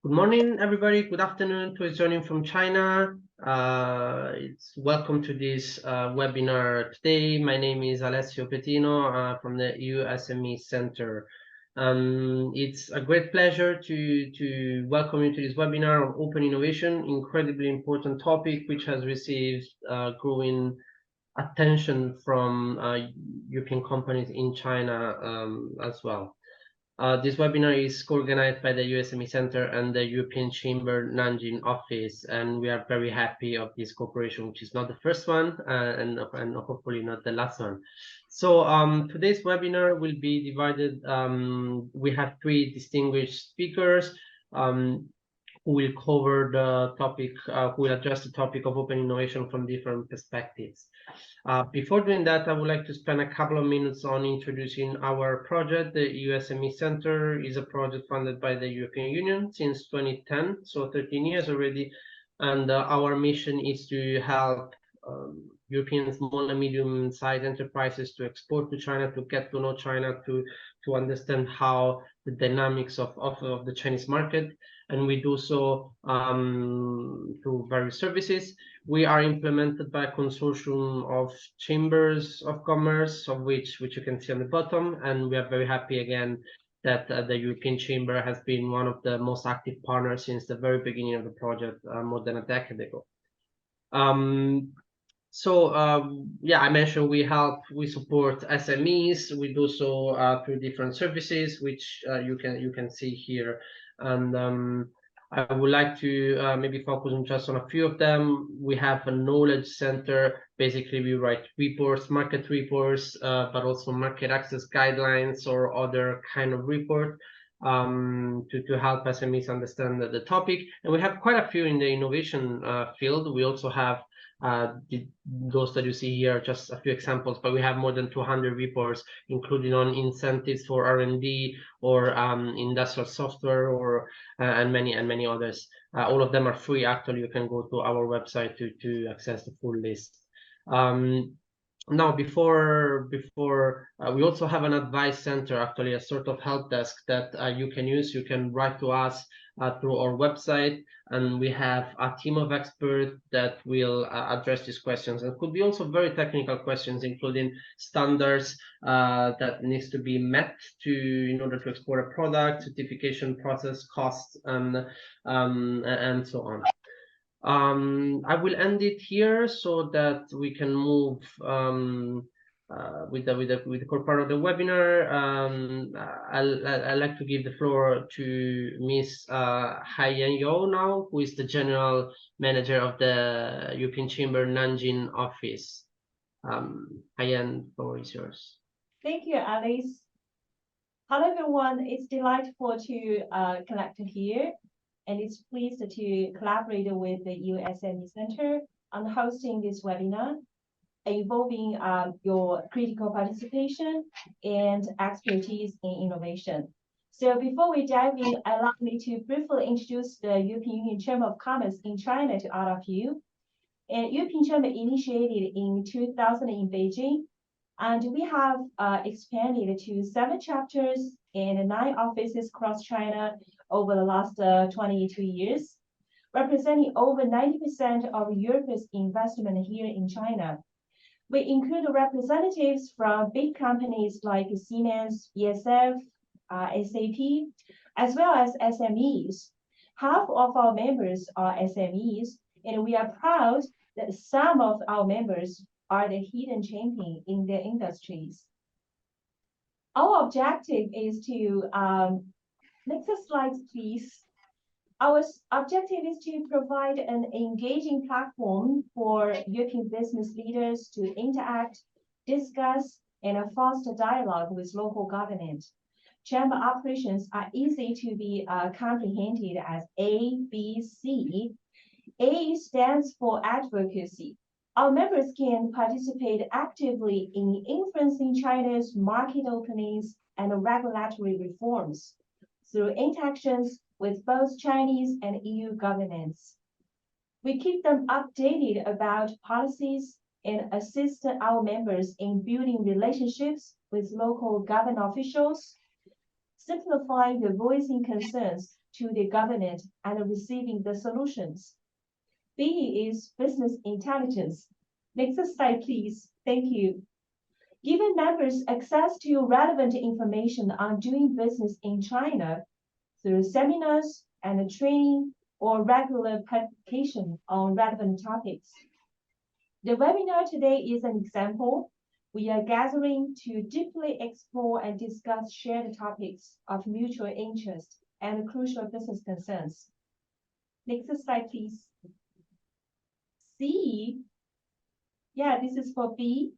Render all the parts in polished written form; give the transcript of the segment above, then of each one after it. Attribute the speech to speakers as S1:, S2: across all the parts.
S1: Good morning, everybody. Good afternoon to those joining from China. It's welcome to this webinar today. My name is Alessio Pettino from the EU SME Centre. It's a great pleasure to welcome you to this webinar on open innovation, incredibly important topic which has received growing attention from European companies in China as well. This webinar is co-organized by the EU SME Centre and the European Chamber Nanjing office, and we are very happy of this cooperation, which is not the first one and hopefully not the last one. So today's webinar will be divided. We have three distinguished speakers who will cover the topic, who will address the topic of open innovation from different perspectives. Before doing that, I would like to spend a couple of minutes on introducing our project. The EU SME Centre is a project funded by the European Union since 2010, so 13 years already. And our mission is to help European small and medium-sized enterprises to export to China, to get to know China, to understand how the dynamics of the Chinese market. And we do so through various services. We are implemented by a consortium of chambers of commerce, of which you can see on the bottom. And we are very happy again that the European Chamber has been one of the most active partners since the very beginning of the project more than a decade ago. Yeah, I mentioned we support SMEs. We do so through different services, which you can see here. And I would like to maybe focus on just on a few of them. We have a knowledge center. Basically, we write reports, market reports, but also market access guidelines or other kind of report to help SMEs understand the topic. And we have quite a few in the innovation field. We also have those that you see here, just a few examples, but we have more than 200 reports, including on incentives for R&D or industrial software or and many others. All of them are free. Actually, you can go to our website to access the full list. Now, before we also have an advice center, actually a sort of help desk that you can use. You can write to us through our website, and we have a team of experts that will address these questions. And could be also very technical questions, including standards that needs to be met in order to export a product, certification process, costs, and so on. I will end it here so that we can move with the core part of the webinar. I'd like to give the floor to Ms. Haiyan Yao now, who is the General Manager of the European Chamber Nanjing office. Haiyan, the floor is yours.
S2: Thank you, Alice. Hello, everyone. It's delightful to connect here, and it's pleased to collaborate with the EU SME Centre on hosting this webinar, involving your critical participation and expertise in innovation. So before we dive in, allow me to briefly introduce the European Union Chamber of Commerce in China to all of you. And European Chamber initiated in 2000 in Beijing, and we have expanded to 7 chapters and 9 offices across China over the last 22 years, representing over 90% of Europe's investment here in China. We include representatives from big companies like Siemens, BASF, SAP, as well as SMEs. Half of our members are SMEs, and we are proud that some of our members are the hidden champion in their industries. Our objective is to, next slide, please. Our objective is to provide an engaging platform for European business leaders to interact, discuss, and foster dialogue with local government. Chamber operations are easy to be comprehended as A, B, C. A stands for advocacy. Our members can participate actively in influencing China's market openings and regulatory reforms through interactions with both Chinese and EU governments. We keep them updated about policies and assist our members in building relationships with local government officials, simplifying the voicing concerns to the government and receiving the solutions. B is business intelligence. Next slide, please. Thank you. Giving members access to relevant information on doing business in China through seminars and training or regular publication on relevant topics. The webinar today is an example. We are gathering to deeply explore and discuss shared topics of mutual interest and crucial business concerns. Next slide, please. C, yeah, this is for B.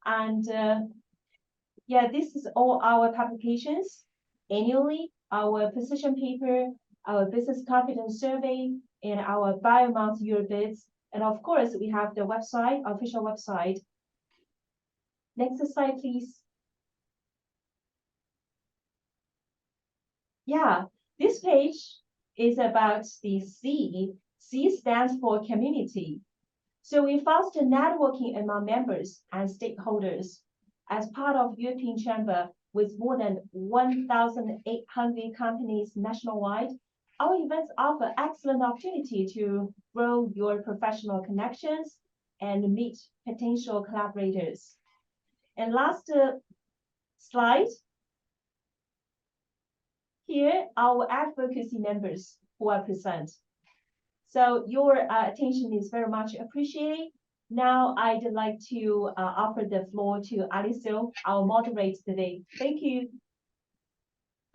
S2: And yeah, this is all our publications annually, our position paper, our business confidence survey, and our biomonth year bids. And of course, we have the website, official website. Next slide, please. Yeah, this page is about the C. C stands for community. So we foster networking among members and stakeholders. As part of European Chamber with more than 1,800 companies nationwide, our events offer excellent opportunity to grow your professional connections and meet potential collaborators. And last slide. Here, our advocacy members who are present. So your attention is very much appreciated. Now I'd like to offer the floor to Alicio, our moderator today. Thank you.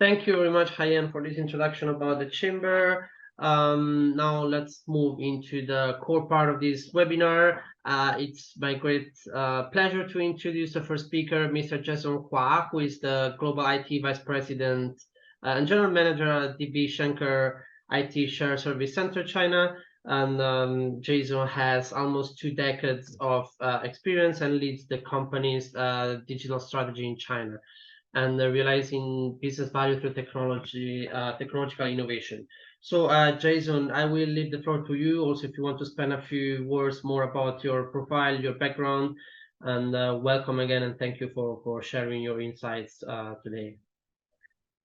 S1: Thank you very much, Haiyan, for this introduction about the chamber. Now let's move into the core part of this webinar. It's my great pleasure to introduce the first speaker, Mr. Jason Hua, who is the Global IT Vice President and General Manager at DB Schenker IT Shared Service Center, China. And Jason has almost 2 decades of experience and leads the company's digital strategy in China and realizing business value through technological innovation. So Jason, I will leave the floor to you. Also, if you want to spend a few words more about your profile, your background, and welcome again, and thank you for sharing your insights today.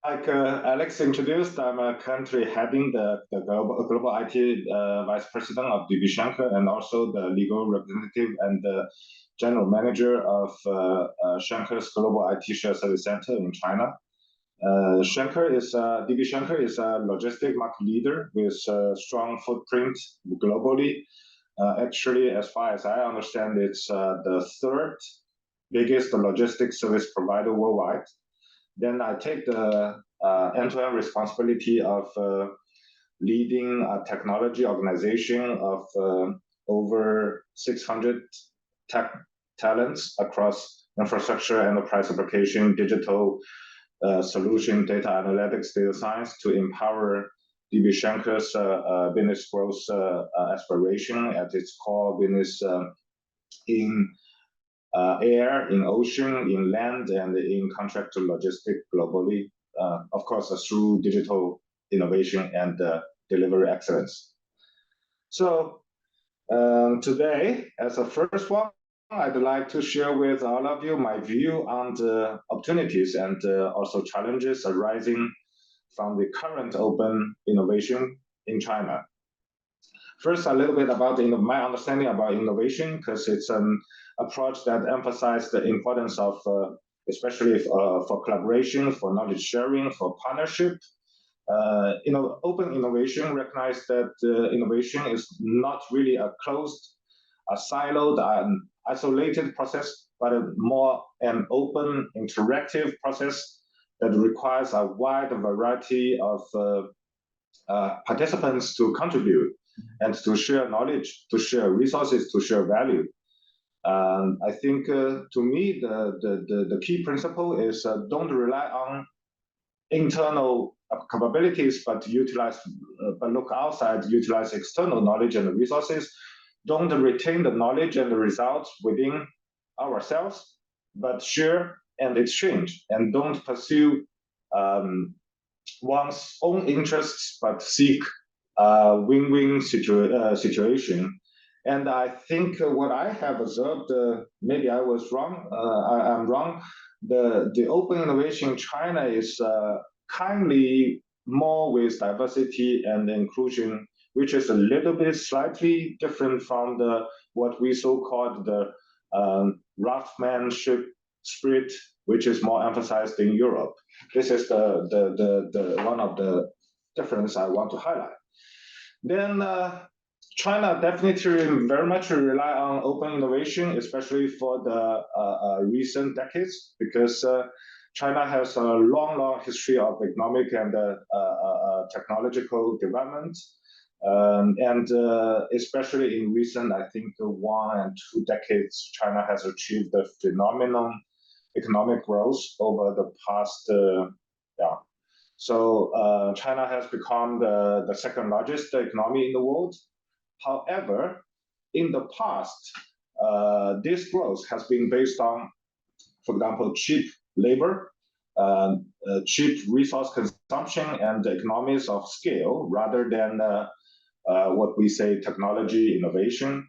S3: Like Alex introduced, I'm currently heading the global IT Vice President of DB Schenker and also the legal representative and the General Manager of Schenker's Global IT Shared Service Center in China. DB Schenker is a logistic market leader with a strong footprint globally. Actually, as far as I understand, it's the 3rd biggest logistics service provider worldwide. Then I take the end-to-end responsibility of leading a technology organization of over 600 tech talents across infrastructure, enterprise application, digital solution, data analytics, data science to empower DB Schenker's business growth aspiration at its core business in air, in ocean, in land, and in contract logistics globally, of course, through digital innovation and delivery excellence. So today, as a first one, I'd like to share with all of you my view on the opportunities and also challenges arising from the current open innovation in China. First, a little bit about my understanding about innovation, because it's an approach that emphasizes the importance of, especially for collaboration, for knowledge sharing, for partnership. Open innovation recognizes that innovation is not really a closed, a siloed, and isolated process, but more an open, interactive process that requires a wide variety of participants to contribute and to share knowledge, to share resources, to share value. I think, to me, the key principle is don't rely on internal capabilities, but look outside, utilize external knowledge and resources. Don't retain the knowledge and the results within ourselves, but share and exchange, and don't pursue one's own interests, but seek a win-win situation. And I think what I have observed, maybe I was wrong, I'm wrong, the open innovation in China is kindly more with diversity and inclusion, which is a little bit slightly different from what we so-called the craftsmanship spirit, which is more emphasized in Europe. This is the one of the difference I want to highlight. Then China definitely very much rely on open innovation, especially for the recent decades, because China has a long history of economic and technological development. And especially in recent, I think 1 and 2 decades, China has achieved a phenomenal economic growth over the past, So China has become the second largest economy in the world. However, in the past, this growth has been based on, for example, cheap labor, cheap resource consumption, and economies of scale, rather than what we say technology innovation.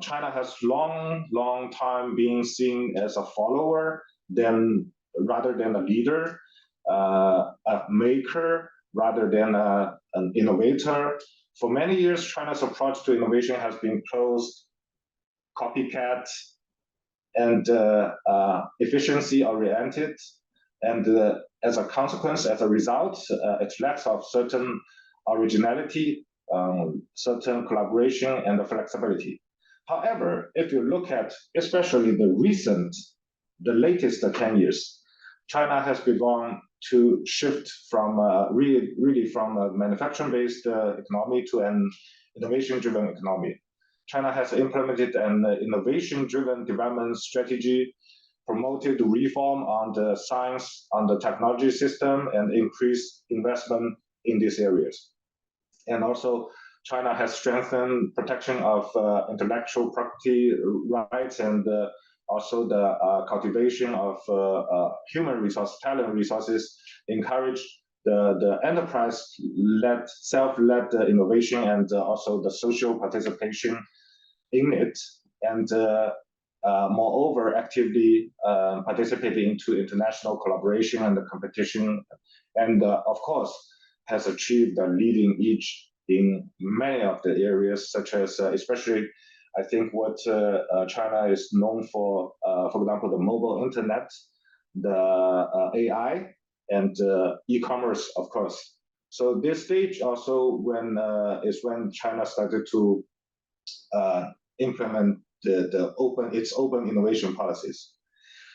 S3: China has long time being seen as a follower rather than a leader, a maker rather than an innovator. For many years, China's approach to innovation has been closed, copycat, and efficiency-oriented. And as a consequence, as a result, it lacks of certain originality, certain collaboration, and flexibility. However, if you look at especially the latest 10 years, China has begun to shift from really from a manufacturing-based economy to an innovation-driven economy. China has implemented an innovation-driven development strategy, promoted reform on the science, on the technology system, and increased investment in these areas. And also, China has strengthened protection of intellectual property rights and also the cultivation of human resource, talent resources, encourage the enterprise-led, self-led innovation, and also the social participation in it, and moreover, actively participating into international collaboration and the competition, and of course, has achieved a leading edge in many of the areas, such as especially, I think what China is known for example, the mobile internet, the AI, and e-commerce, of course. So this stage also is when China started to implement its open innovation policies.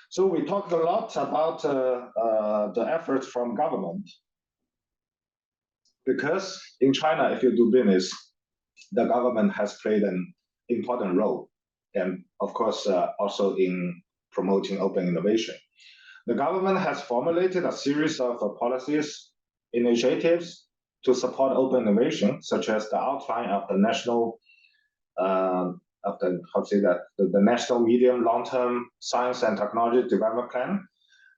S3: So we talked a lot about the efforts from government, because in China, if you do business, the government has played an important role, and of course also in promoting open innovation. The government has formulated a series of policies, initiatives to support open innovation, such as the outline of the national the national medium long-term science and technology development plan,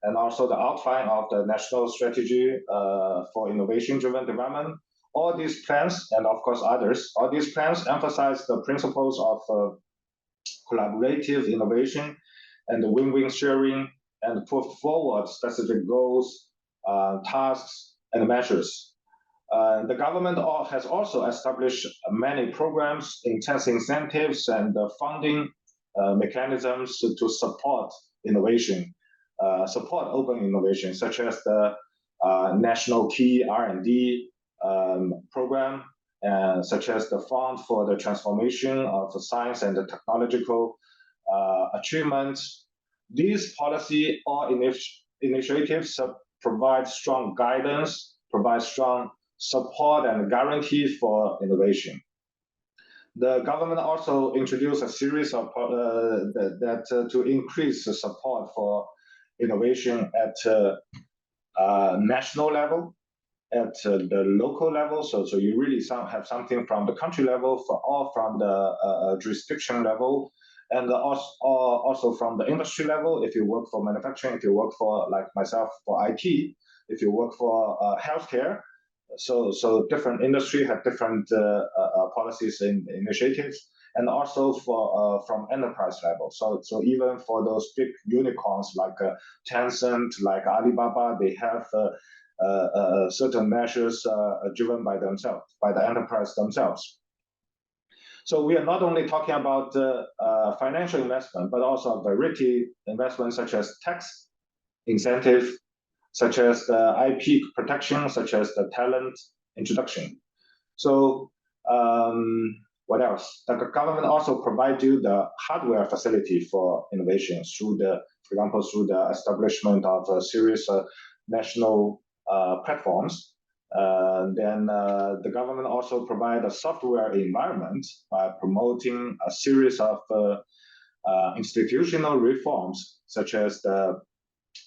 S3: and also the outline of the national strategy for innovation-driven development. All these plans, and of course others, all these plans emphasize the principles of collaborative innovation and the win-win sharing, and put forward specific goals, tasks, and measures. The government has also established many programs, intense incentives, and funding mechanisms to support innovation, support open innovation, such as the National Key R&D program, such as the Fund for the Transformation of Science and the Technological Achievements. These policy or initiatives provide strong guidance, provide strong support and guarantee for innovation. The government also introduced a series of to increase the support for innovation at national level, at the local level. So you really have something from the country level, or from the jurisdiction level, and also from the industry level. If you work for manufacturing, if you work for, like myself, for IT, if you work for healthcare. So different industry have different policies and initiatives, and also from enterprise level. So even for those big unicorns like Tencent, like Alibaba, they have certain measures driven by themselves, by the enterprise themselves. So we are not only talking about financial investment, but also a variety investments such as tax incentive, such as the IP protection, such as the talent introduction. So what else? The government also provides you the hardware facility for innovation through the, for example, through the establishment of a series of national platforms. Then the government also provides a software environment by promoting a series of institutional reforms, such as the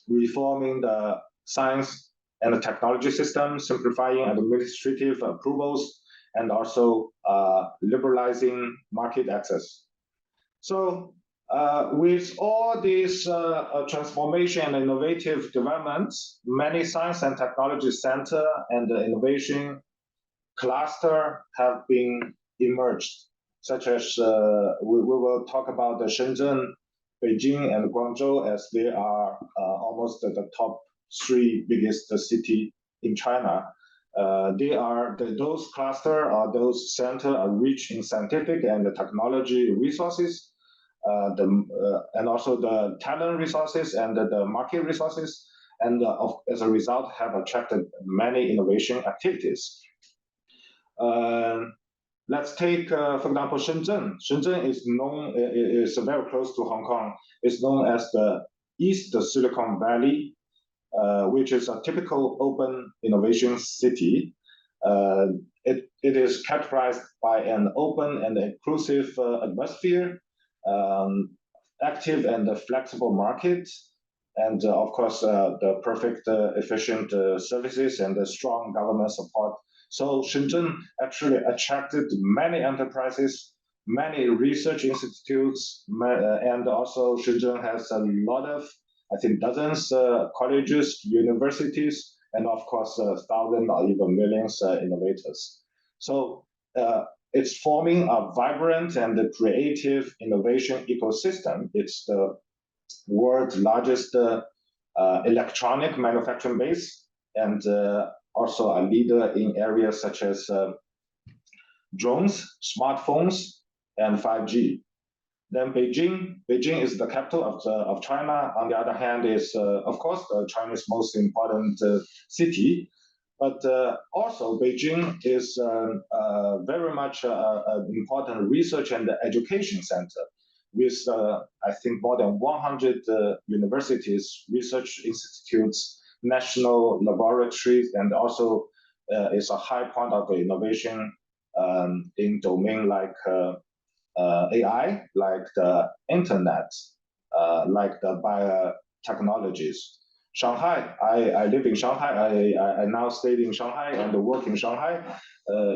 S3: reforming the science and the technology system, simplifying administrative approvals, and also liberalizing market access. So with all these transformation and innovative developments, many science and technology center and the innovation cluster have been emerged, such as we will talk about the Shenzhen, Beijing, and Guangzhou, as they are almost the top 3 biggest city in China. Those cluster or those center are rich in scientific and technology resources, and also the talent resources and the market resources, and as a result have attracted many innovation activities. Let's take, for example, Shenzhen. Shenzhen is very close to Hong Kong. It's known as the East Silicon Valley, which is a typical open innovation city. It is characterized by an open and inclusive atmosphere, active and flexible market, and of course, the perfect, efficient services and the strong government support. So Shenzhen actually attracted many enterprises, many research institutes, and also Shenzhen has a lot of, I think, dozens colleges, universities, and of course, thousands or even millions innovators. So it's forming a vibrant and creative innovation ecosystem. It's the world's largest electronic manufacturing base, and also a leader in areas such as drones, smartphones, and 5G. Then Beijing is the capital of China. On the other hand, is of course China's most important city, but also Beijing is very much an important research and education center, with I think more than 100 universities, research institutes, national laboratories, and also is a high point of innovation in domain like AI, like the internet, like the biotechnologies. Shanghai, I live in Shanghai. I now stay in Shanghai and work in Shanghai.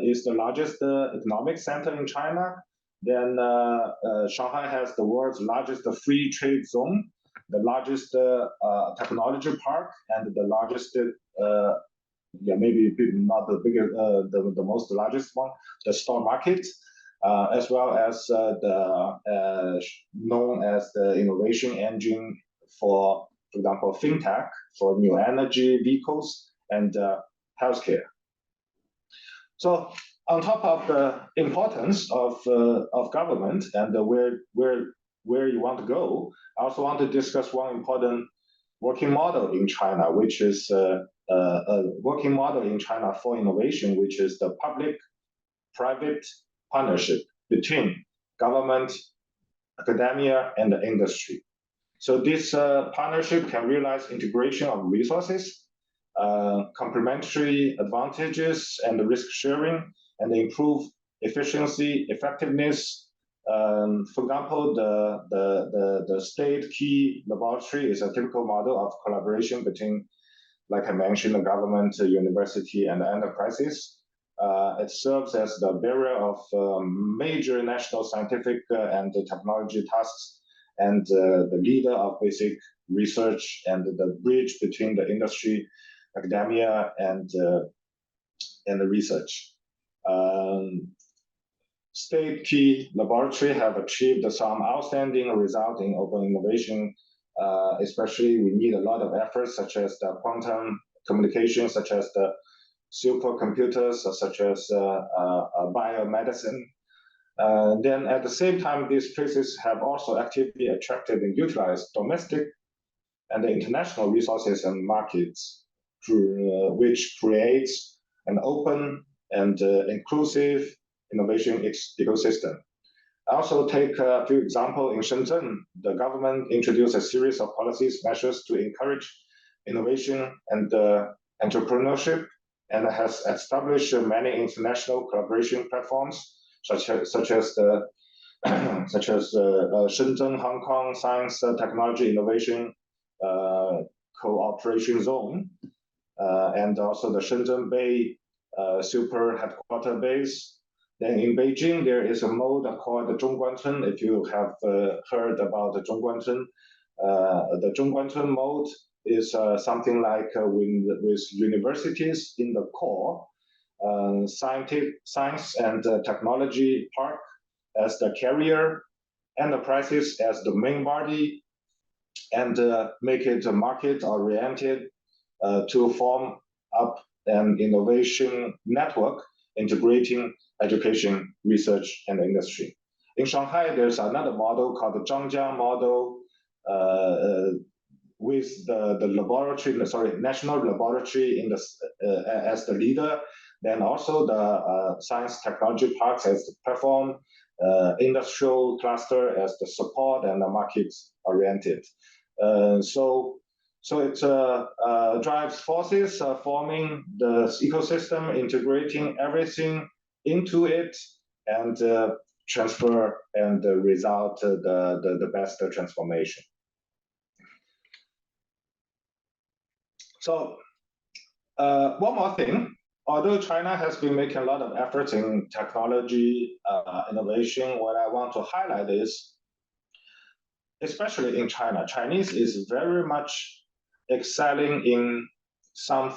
S3: Is the largest economic center in China. Then Shanghai has the world's largest free trade zone, the largest technology park, and the largest, maybe not the biggest, the most largest one, the stock market, as well as known as the innovation engine for example, fintech, for new energy vehicles, and healthcare. So on top of the importance of government and where you want to go, I also want to discuss one important working model in China, which is a working model in China for innovation, which is the public-private partnership between government, academia, and the industry. So this partnership can realize integration of resources, complementary advantages, and risk sharing, and improve efficiency, effectiveness. For example, the state key laboratory is a typical model of collaboration between, like I mentioned, the government, university, and enterprises. It serves as the bearer of major national scientific and technology tasks, and the leader of basic research and the bridge between the industry, academia, and the research. State key laboratory have achieved some outstanding result in open innovation. Especially, we need a lot of efforts, such as the quantum communication, such as the supercomputers, such as biomedicine. Then at the same time, these places have also actively attracted and utilized domestic and international resources and markets, which creates an open and inclusive innovation ecosystem. I also take a few examples. In Shenzhen, the government introduced a series of policies, measures to encourage innovation and entrepreneurship, and has established many international collaboration platforms, such as the Shenzhen Hong Kong Science Technology Innovation Cooperation Zone, and also the Shenzhen Bay Super Headquarter Base. Then in Beijing, there is a mode called the Zhongguancun. If you have heard about the Zhongguancun mode is something like with universities in the core, science and technology park as the carrier, enterprises as the main body, and make it market-oriented to form up an innovation network integrating education, research, and industry. In Shanghai, there's another model called the Zhangjiang model, with the national laboratory in the as the leader, then also the science technology parks as the platform, industrial cluster as the support, and the markets oriented. So it drives forces forming the ecosystem, integrating everything into it, and transfer and result the best transformation. So one more thing, although China has been making a lot of efforts in technology innovation, what I want to highlight is, especially in China, Chinese is very much excelling in some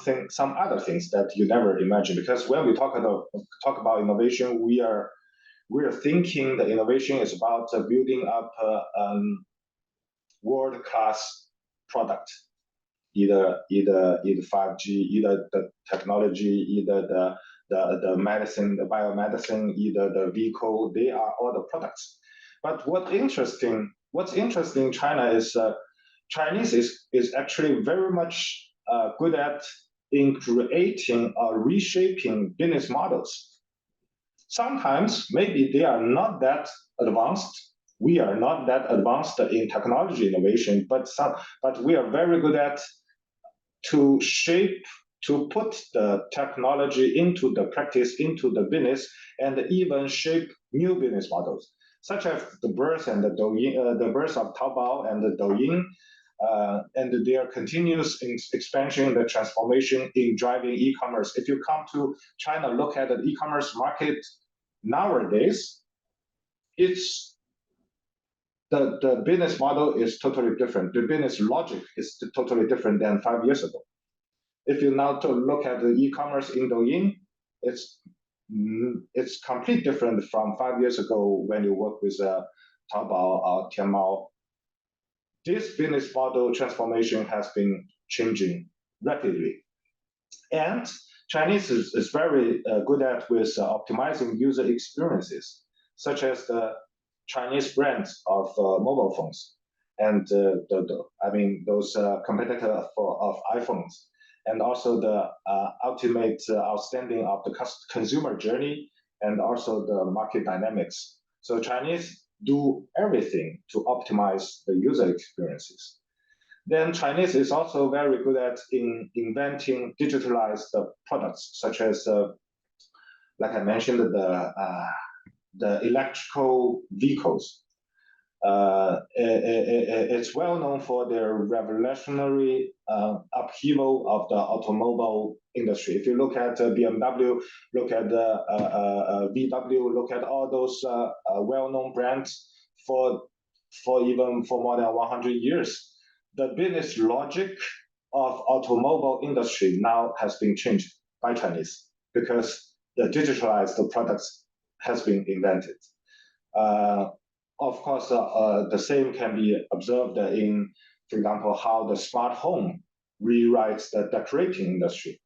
S3: other things that you never imagine. Because when we talk about innovation, we are thinking that innovation is about building up a world-class product, either 5G, either the technology, either the medicine, the biomedicine, either the vehicle. They are all the products. But what's interesting in China is Chinese is actually very much good at in creating or reshaping business models. Sometimes maybe they are not that advanced. We are not that advanced in technology innovation, but we are very good at to put the technology into the practice, into the business, and even shape new business models, such as the birth and the Douyin, the birth of Taobao and the Douyin, and their continuous expansion, the transformation in driving e-commerce. If you come to China, look at the e-commerce market nowadays, it's the business model is totally different. The business logic is totally different than 5 years ago. If you now look at the e-commerce in Douyin, it's completely different from 5 years ago when you work with Taobao or Tianmao. This business model transformation has been changing rapidly. And Chinese is very good at with optimizing user experiences, such as the Chinese brands of mobile phones and those competitors of iPhones, and also the ultimate outstanding of the consumer journey and also the market dynamics. So Chinese do everything to optimize the user experiences. Then Chinese is also very good at inventing digitalized products, such as, like I mentioned, the electrical vehicles. It's well known for their revolutionary upheaval of the automobile industry. If you look at BMW, look at VW, look at all those well-known brands for more than 100 years. The business logic of automobile industry now has been changed by Chinese because the digitalized products has been invented. Of course, the same can be observed in, for example, how the smart home rewrites the decorating industry.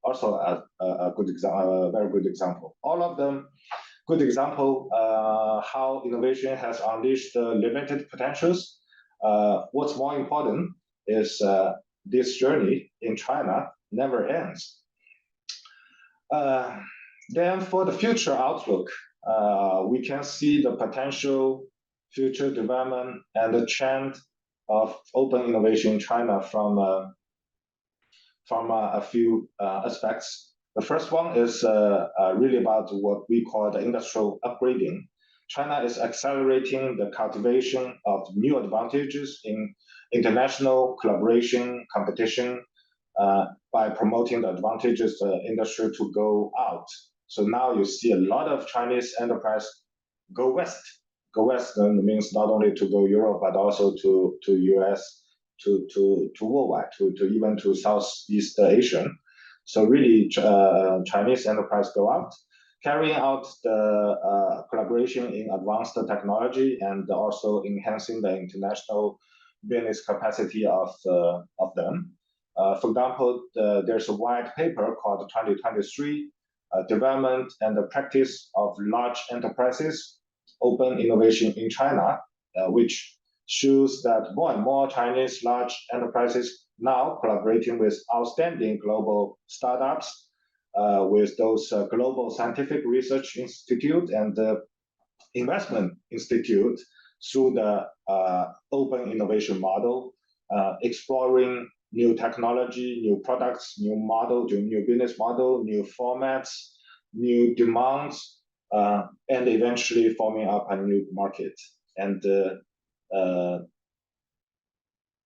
S3: Also a good example, a very good example. All of them good example how innovation has unleashed limited potentials. What's more important is this journey in China never ends. Then for the future outlook, we can see the potential future development and the trend of open innovation in China from a few aspects. The first one is really about what we call the industrial upgrading. China is accelerating the cultivation of new advantages in international collaboration, competition, by promoting the advantages the industry to go out. So now you see a lot of Chinese enterprise go west. Go west means not only to go Europe, but also to US, to worldwide, to even to Southeast Asia. So really, Chinese enterprise go out, carrying out the collaboration in advanced technology and also enhancing the international business capacity of them. For example, there's a white paper called 2023, Development and the Practice of Large Enterprises, Open Innovation in China, which shows that more and more Chinese large enterprises now collaborating with outstanding global startups, with those global scientific research institute and investment institute through the open innovation model, exploring new technology, new products, new model, new business model, new formats, new demands, and eventually forming up a new market. And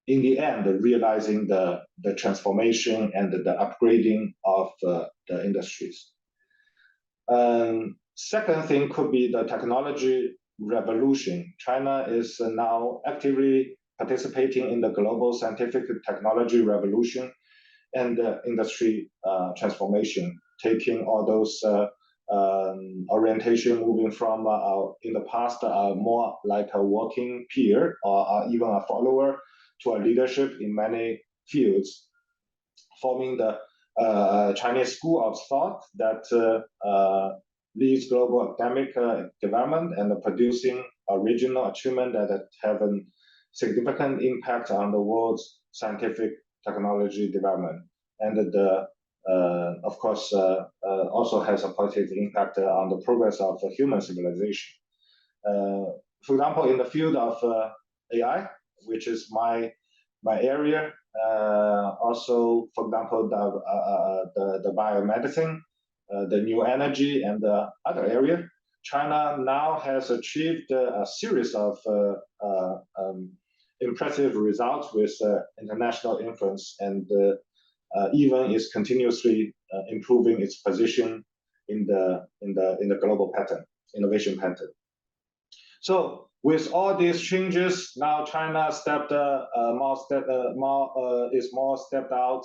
S3: in the end, realizing the transformation and the upgrading of the industries. Second thing could be the technology revolution. China is now actively participating in the global scientific technology revolution and industry transformation, taking all those orientation moving from in the past more like a working peer or even a follower to a leadership in many fields, forming the Chinese school of thought that leads global academic development and producing original achievement that have a significant impact on the world's scientific technology development. And of course, also has a positive impact on the progress of human civilization. For example, in the field of AI, which is my area, also, for example, the biomedicine, the new energy, and the other area, China now has achieved a series of impressive results with international influence, and even is continuously improving its position in the global pattern, innovation pattern. So with all these changes, now China is more stepped out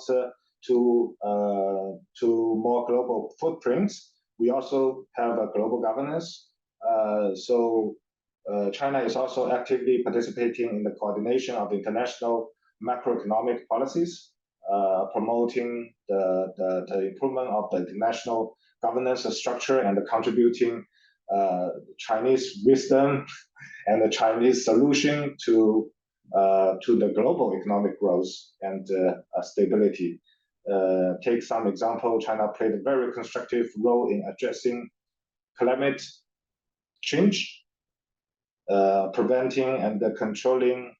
S3: to more global footprints. We also have a global governance. So China is also actively participating in the coordination of international macroeconomic policies, promoting the improvement of the international governance structure and contributing Chinese wisdom and the Chinese solution to the global economic growth and stability. Take some example, China played a very constructive role in addressing climate change, preventing and controlling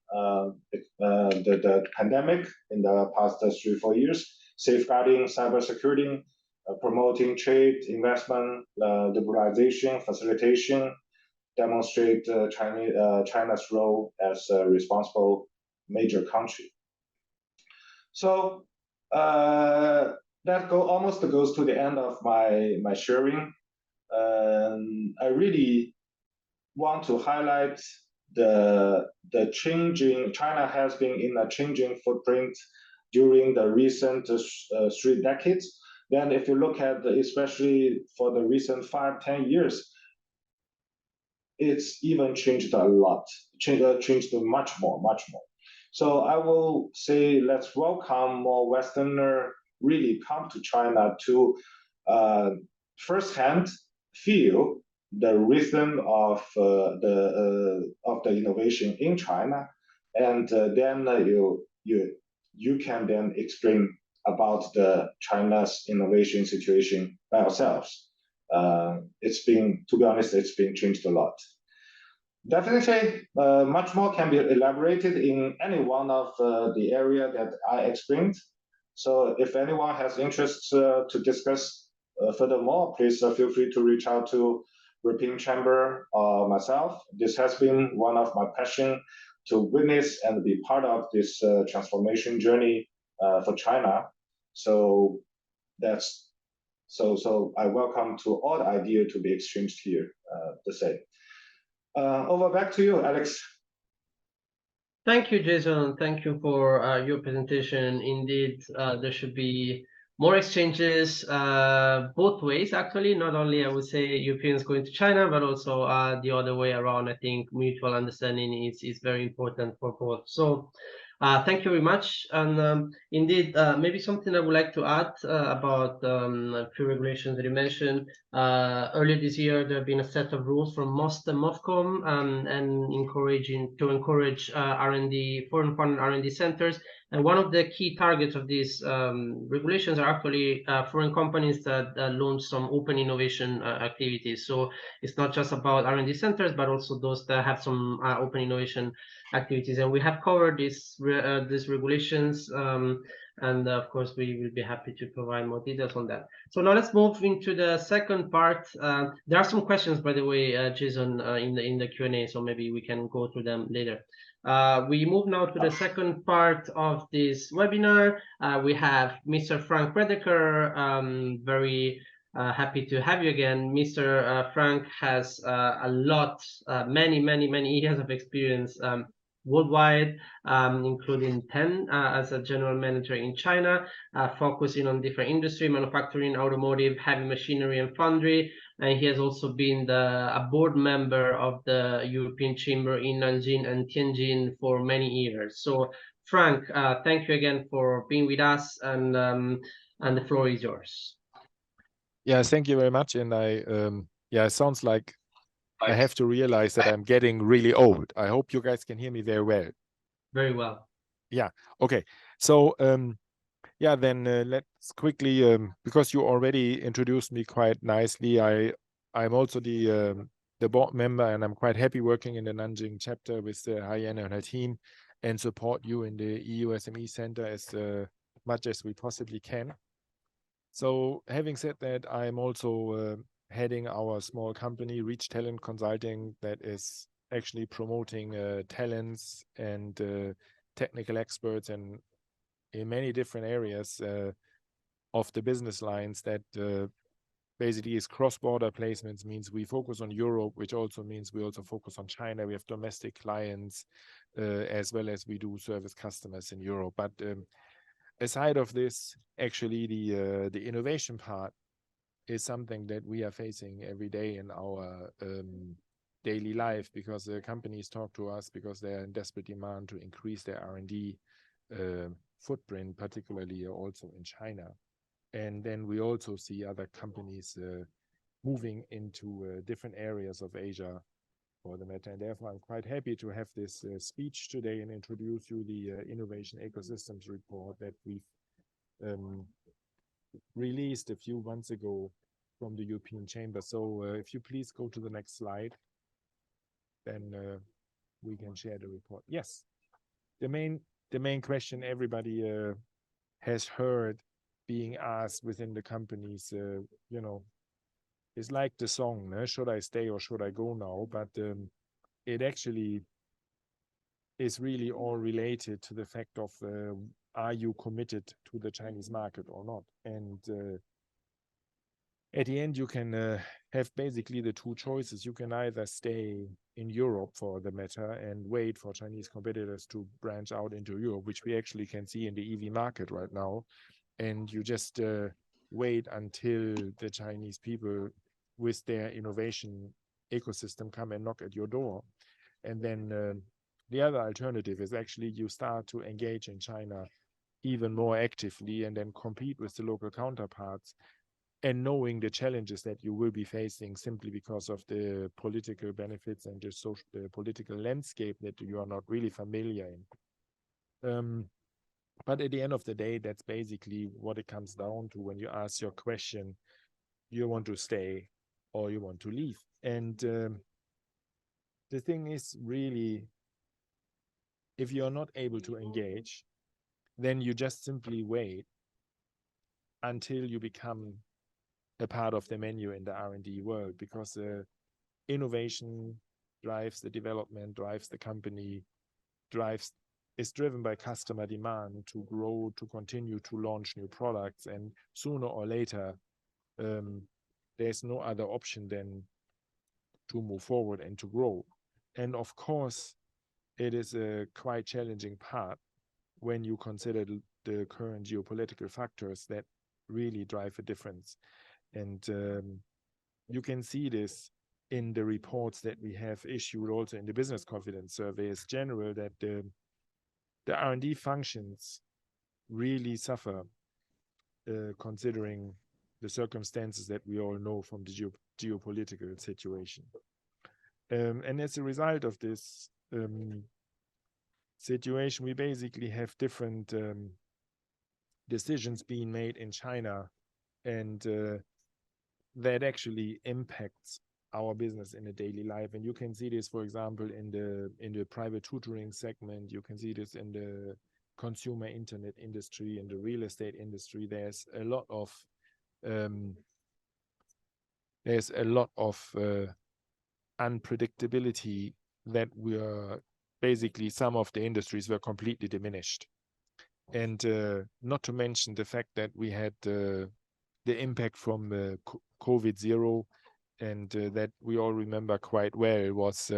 S3: the pandemic in the past 3-4 years, safeguarding cybersecurity, promoting trade, investment, liberalization, facilitation, demonstrate China's role as a responsible major country. So that almost goes to the end of my sharing. I really want to highlight the changing. China has been in a changing footprint during the recent 3 decades. Then if you look at especially for the recent 5-10 years, it's even changed a lot, changed much more. So I will say let's welcome more Westerner really come to China to firsthand feel the rhythm of the innovation in China, and then you can then explain about the China's innovation situation by yourselves. It's been, to be honest, it's been changed a lot. Definitely, much more can be elaborated in any one of the area that I explained. So if anyone has interest to discuss furthermore, please feel free to reach out to Reshaping Chamber or myself. This has been one of my passion to witness and be part of this transformation journey for China. So that's so I welcome to all the idea to be exchanged here. The same. Over back to you, Alex.
S1: Thank you, Jason. Thank you for your presentation. Indeed, there should be more exchanges both ways, actually. Not only, I would say, Europeans going to China, but also the other way around. I think mutual understanding is very important for both. So thank you very much. And indeed, maybe something I would like to add about a few regulations that you mentioned. Earlier this year, there have been a set of rules from MOST and MOFCOM and encourage R&D, foreign funded R&D centers. And one of the key targets of these regulations are actually foreign companies that launch some open innovation activities. So it's not just about R&D centers, but also those that have some open innovation activities. And we have covered these regulations. And of course, we will be happy to provide more details on that. So now let's move into the second part. There are some questions, by the way, Jason, in the Q&A, so maybe we can go through them later. We move now to the second part of this webinar. We have Mr. Frank Redeker. Very happy to have you again. Mr. Frank has a lot, many years of experience worldwide, including 10 as a general manager in China, focusing on different industry, manufacturing, automotive, heavy machinery, and foundry. And he has also been a board member of the European Chamber in Nanjing and Tianjin for many years. So, Frank, thank you again for being with us, and the floor is yours.
S4: Yeah, thank you very much. And yeah, it sounds like I have to realize that I'm getting really old. I hope you guys can hear me very well.
S1: Very well.
S4: Yeah. Okay. So yeah, then let's quickly, because you already introduced me quite nicely. I'm also the board member, and I'm quite happy working in the Nanjing chapter with Haiyan and her team, and support you in the EU SME Centre as much as we possibly can. So having said that, I'm also heading our small company, Reach Talent Consulting, that is actually promoting talents and technical experts and in many different areas of the business lines that basically is cross-border placements, means we focus on Europe, which also means we also focus on China. We have domestic clients as well as we do service customers in Europe. But aside of this, actually the innovation part is something that we are facing every day in our daily life, because the companies talk to us because they are in desperate demand to increase their R&D footprint, particularly also in China. And then we also see other companies moving into different areas of Asia for the matter. And therefore, I'm quite happy to have this speech today and introduce you the Innovation Ecosystems report that we've released a few months ago from the European Chamber. So if you please go to the next slide, then we can share the report. Yes, the main question everybody has heard being asked within the companies, you know, is like the song, should I stay or should I go now? But it actually is really all related to the fact of are you committed to the Chinese market or not? And at the end, you can have basically the two choices. You can either stay in Europe for the matter and wait for Chinese competitors to branch out into Europe, which we actually can see in the EV market right now. And you just wait until the Chinese people with their innovation ecosystem come and knock at your door. And then the other alternative is actually you start to engage in China even more actively and then compete with the local counterparts, and knowing the challenges that you will be facing simply because of the political benefits and the social, political landscape that you are not really familiar in. But at the end of the day, that's basically what it comes down to when you ask your question, you want to stay or you want to leave. And the thing is really, if you're not able to engage, then you just simply wait until you become a part of the menu in the R&D world, because innovation drives the development, drives the company, is driven by customer demand to grow, to continue to launch new products, and sooner or later, there's no other option than to move forward and to grow. And of course, it is a quite challenging part when you consider the current geopolitical factors that really drive a difference. And you can see this in the reports that we have issued, also in the business confidence survey as general, that the R&D functions really suffer, considering the circumstances that we all know from the geopolitical situation. And as a result of this situation, we basically have different decisions being made in China, and that actually impacts our business in a daily life. And you can see this, for example, in the private tutoring segment. You can see this in the consumer internet industry, in the real estate industry. There's a lot of unpredictability that basically some of the industries were completely diminished. And not to mention the fact that we had the impact from COVID-0, and that we all remember quite well was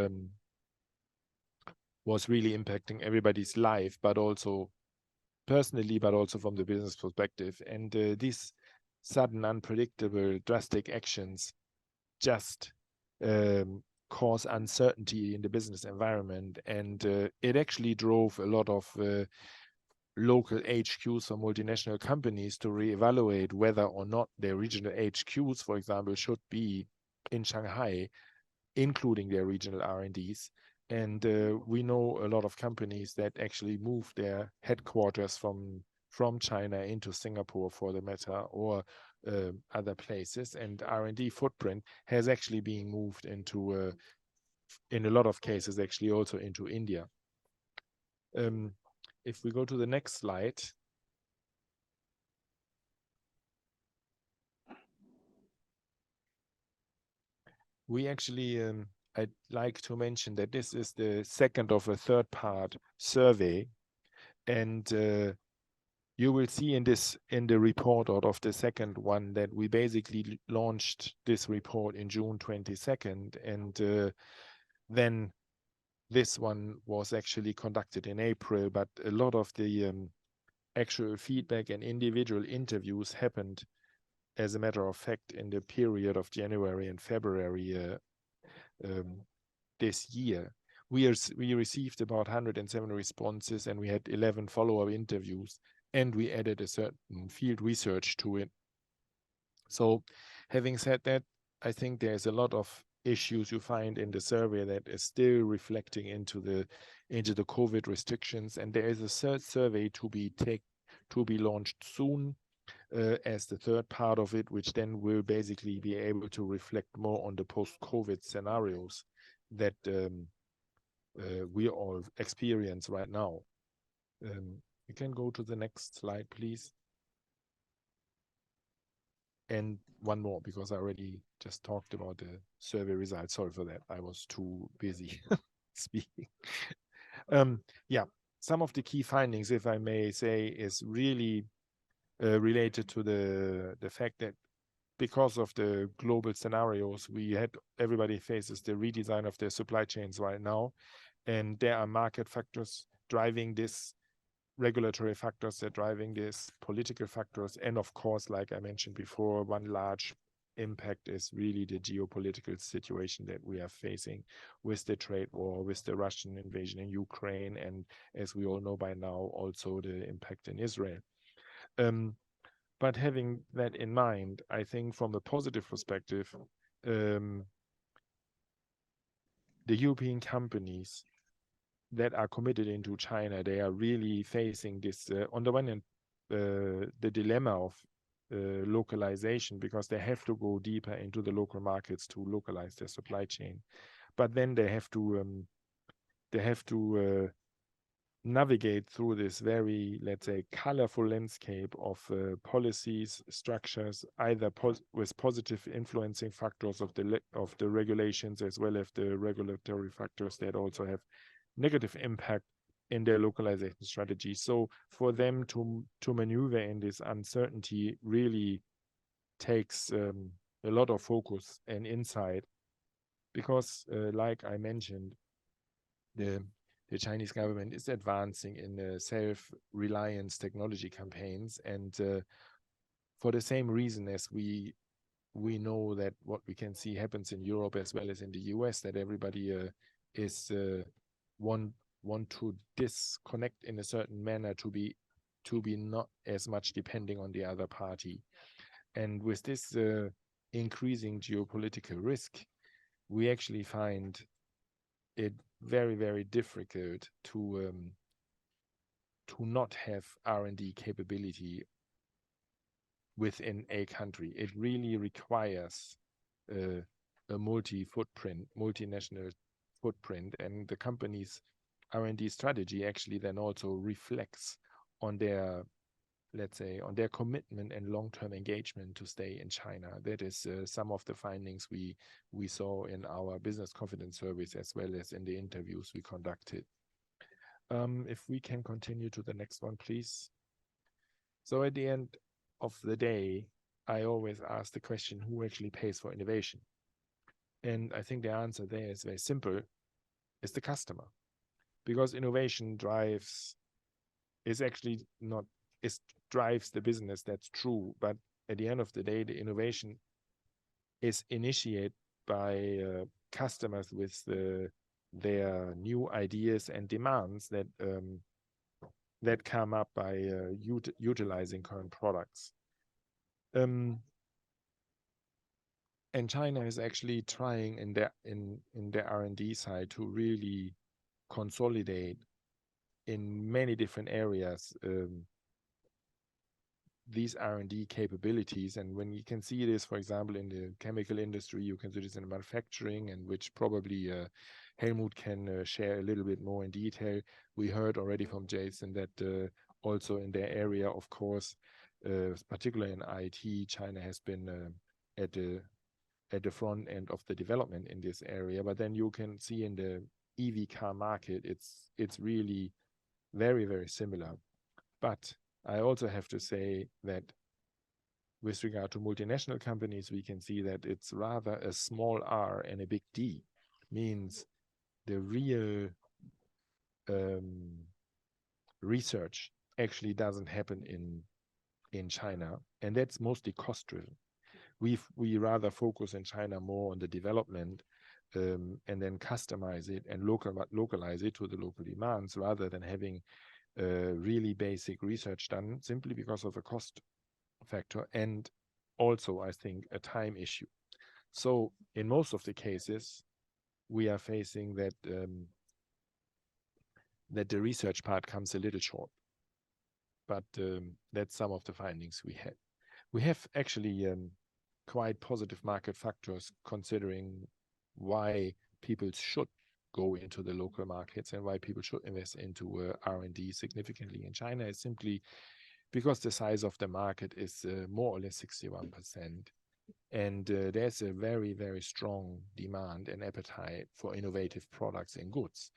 S4: really impacting everybody's life, but also personally, but also from the business perspective. And these sudden, unpredictable, drastic actions just cause uncertainty in the business environment. And it actually drove a lot of local HQs for multinational companies to reevaluate whether or not their regional HQs, for example, should be in Shanghai, including their regional R&Ds. And we know a lot of companies that actually moved their headquarters from China into Singapore, for the matter, or other places. And R&D footprint has actually been moved into, in a lot of cases, actually also into India. If we go to the next slide. We actually, I'd like to mention that this is the second of a third-part survey, and you will see in the report out of the second one that we basically launched this report in June 22nd, and then this one was actually conducted in April, but a lot of the actual feedback and individual interviews happened, as a matter of fact, in the period of January and February this year. We received about 107 responses, and we had 11 follow-up interviews, and we added a certain field research to it. So having said that, I think there's a lot of issues you find in the survey that is still reflecting into the COVID restrictions, and there is a third survey to be launched soon as the third part of it, which then will basically be able to reflect more on the post-COVID scenarios that we all experience right now. You can go to the next slide, please. And one more, because I already just talked about the survey results. Sorry for that. I was too busy speaking. Yeah, some of the key findings, if I may say, is really related to the fact that because of the global scenarios, everybody faces the redesign of their supply chains right now, and there are market factors driving this, regulatory factors that are driving this, political factors, and of course, like I mentioned before, one large impact is really the geopolitical situation that we are facing with the trade war, with the Russian invasion in Ukraine, and as we all know by now, also the impact in Israel. But having that in mind, I think from a positive perspective, the European companies that are committed into China, they are really facing this, on the one hand, the dilemma of localization, because they have to go deeper into the local markets to localize their supply chain. But then they have to navigate through this very, let's say, colorful landscape of policies, structures, either with positive influencing factors of the regulations, as well as the regulatory factors that also have negative impact in their localization strategy. So for them to maneuver in this uncertainty really takes a lot of focus and insight, because like I mentioned, the Chinese government is advancing in self-reliance technology campaigns, and for the same reason as we know that what we can see happens in Europe as well as in the US, that everybody is want to disconnect in a certain manner to be not as much depending on the other party. And with this increasing geopolitical risk, we actually find it very, very difficult to not have R&D capability within a country. It really requires a multinational footprint, and the company's R&D strategy actually then also reflects on their, let's say, on their commitment and long-term engagement to stay in China. That is some of the findings we saw in our business confidence surveys, as well as in the interviews we conducted. If we can continue to the next one, please. So at the end of the day, I always ask the question, who actually pays for innovation? And I think the answer there is very simple. It's the customer. Because innovation drives the business, that's true. But at the end of the day, the innovation is initiated by customers with their new ideas and demands that come up by utilizing current products. And China is actually trying in their R&D side to really consolidate in many different areas these R&D capabilities. And when you can see this, for example, in the chemical industry, you can see this in manufacturing, and which probably Helmut can share a little bit more in detail. We heard already from Jason that also in their area, of course, particularly in IT, China has been at the front end of the development in this area. But then you can see in the EV car market, it's really very, very similar. But I also have to say that with regard to multinational companies, we can see that it's rather a small R and a big D. Means the real research actually doesn't happen in China, and that's mostly cost driven. We rather focus in China more on the development and then customize it and localize it to the local demands, rather than having really basic research done, simply because of a cost factor and also, I think, a time issue. So in most of the cases, we are facing that that the research part comes a little short. But that's some of the findings we had. We have actually quite positive market factors considering why people should go into the local markets and why people should invest into R&D significantly in China. Is simply because the size of the market is more or less 61%. And there's a very, very strong demand and appetite for innovative products and goods.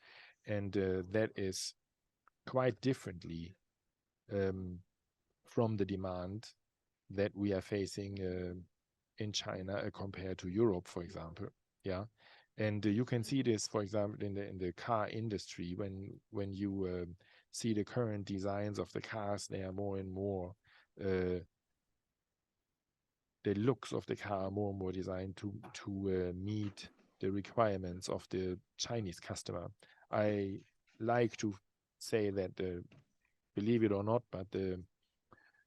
S4: And that is quite differently from the demand that we are facing in China compared to Europe, for example. Yeah. And you can see this, for example, in the car industry, when you see the current designs of the cars, they are more and more the looks of the car are more and more designed to meet the requirements of the Chinese customer. I like to say that, believe it or not, but the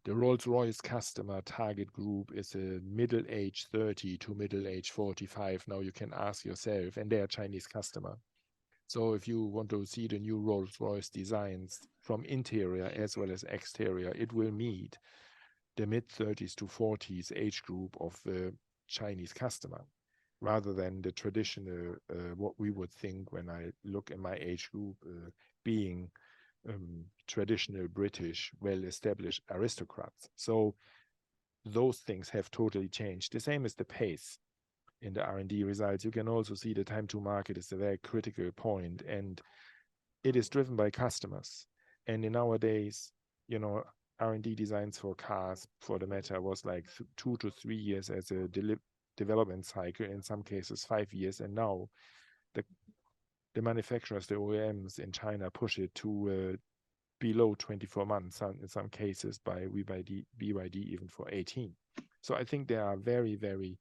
S4: Rolls-Royce customer target group is a middle age 30 to middle age 45. Now you can ask yourself, and they are Chinese customer. So if you want to see the new Rolls-Royce designs from interior as well as exterior, it will meet the mid-30s to 40s age group of the Chinese customer, rather than the traditional, what we would think when I look at my age group, being traditional British, well-established aristocrats. So those things have totally changed. The same as the pace in the R&D results. You can also see the time to market is a very critical point, and it is driven by customers. And in nowadays, you know, R&D designs for cars, for the matter, was like 2 to 3 years as a development cycle, in some cases 5 years. And now the manufacturers, the OEMs in China, push it to below 24 months, in some cases by BYD even for 18. So I think there are very, very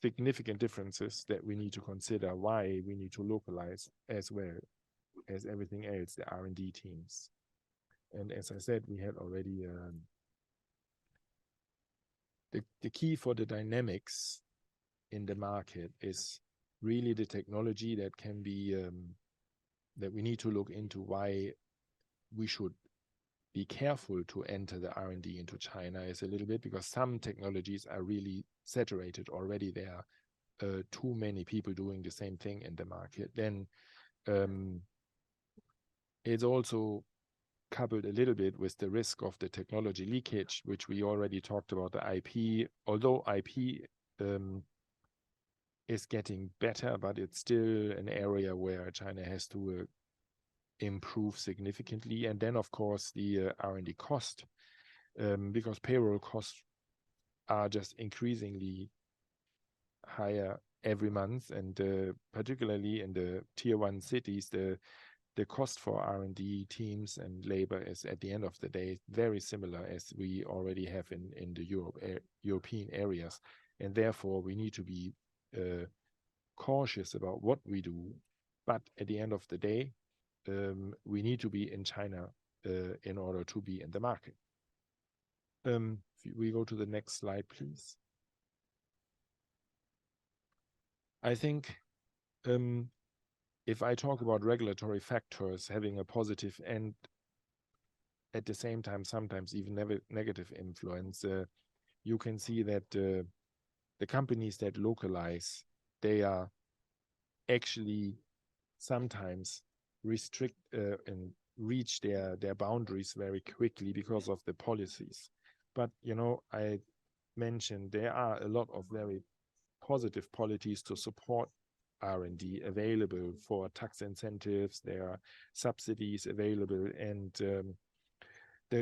S4: significant differences that we need to consider, why we need to localize as well as everything else, the R&D teams. And as I said, we had already the key for the dynamics in the market is really the technology that can be that we need to look into, why we should be careful to enter the R&D into China is a little bit, because some technologies are really saturated already. There are too many people doing the same thing in the market. Then it's also coupled a little bit with the risk of the technology leakage, which we already talked about, the IP. Although IP is getting better, but it's still an area where China has to improve significantly. And then, of course, the R&D cost, because payroll costs are just increasingly higher every month, and particularly in the tier 1 cities, the cost for R&D teams and labor is, at the end of the day, very similar as we already have in the European areas. And therefore, we need to be cautious about what we do. But at the end of the day, we need to be in China in order to be in the market. If we go to the next slide, please. I think if I talk about regulatory factors having a positive and at the same time sometimes even negative influence, you can see that the companies that localize, they are actually sometimes restrict and reach their boundaries very quickly because of the policies. But, you know, I mentioned there are a lot of very positive policies to support R&D available for tax incentives. There are subsidies available, and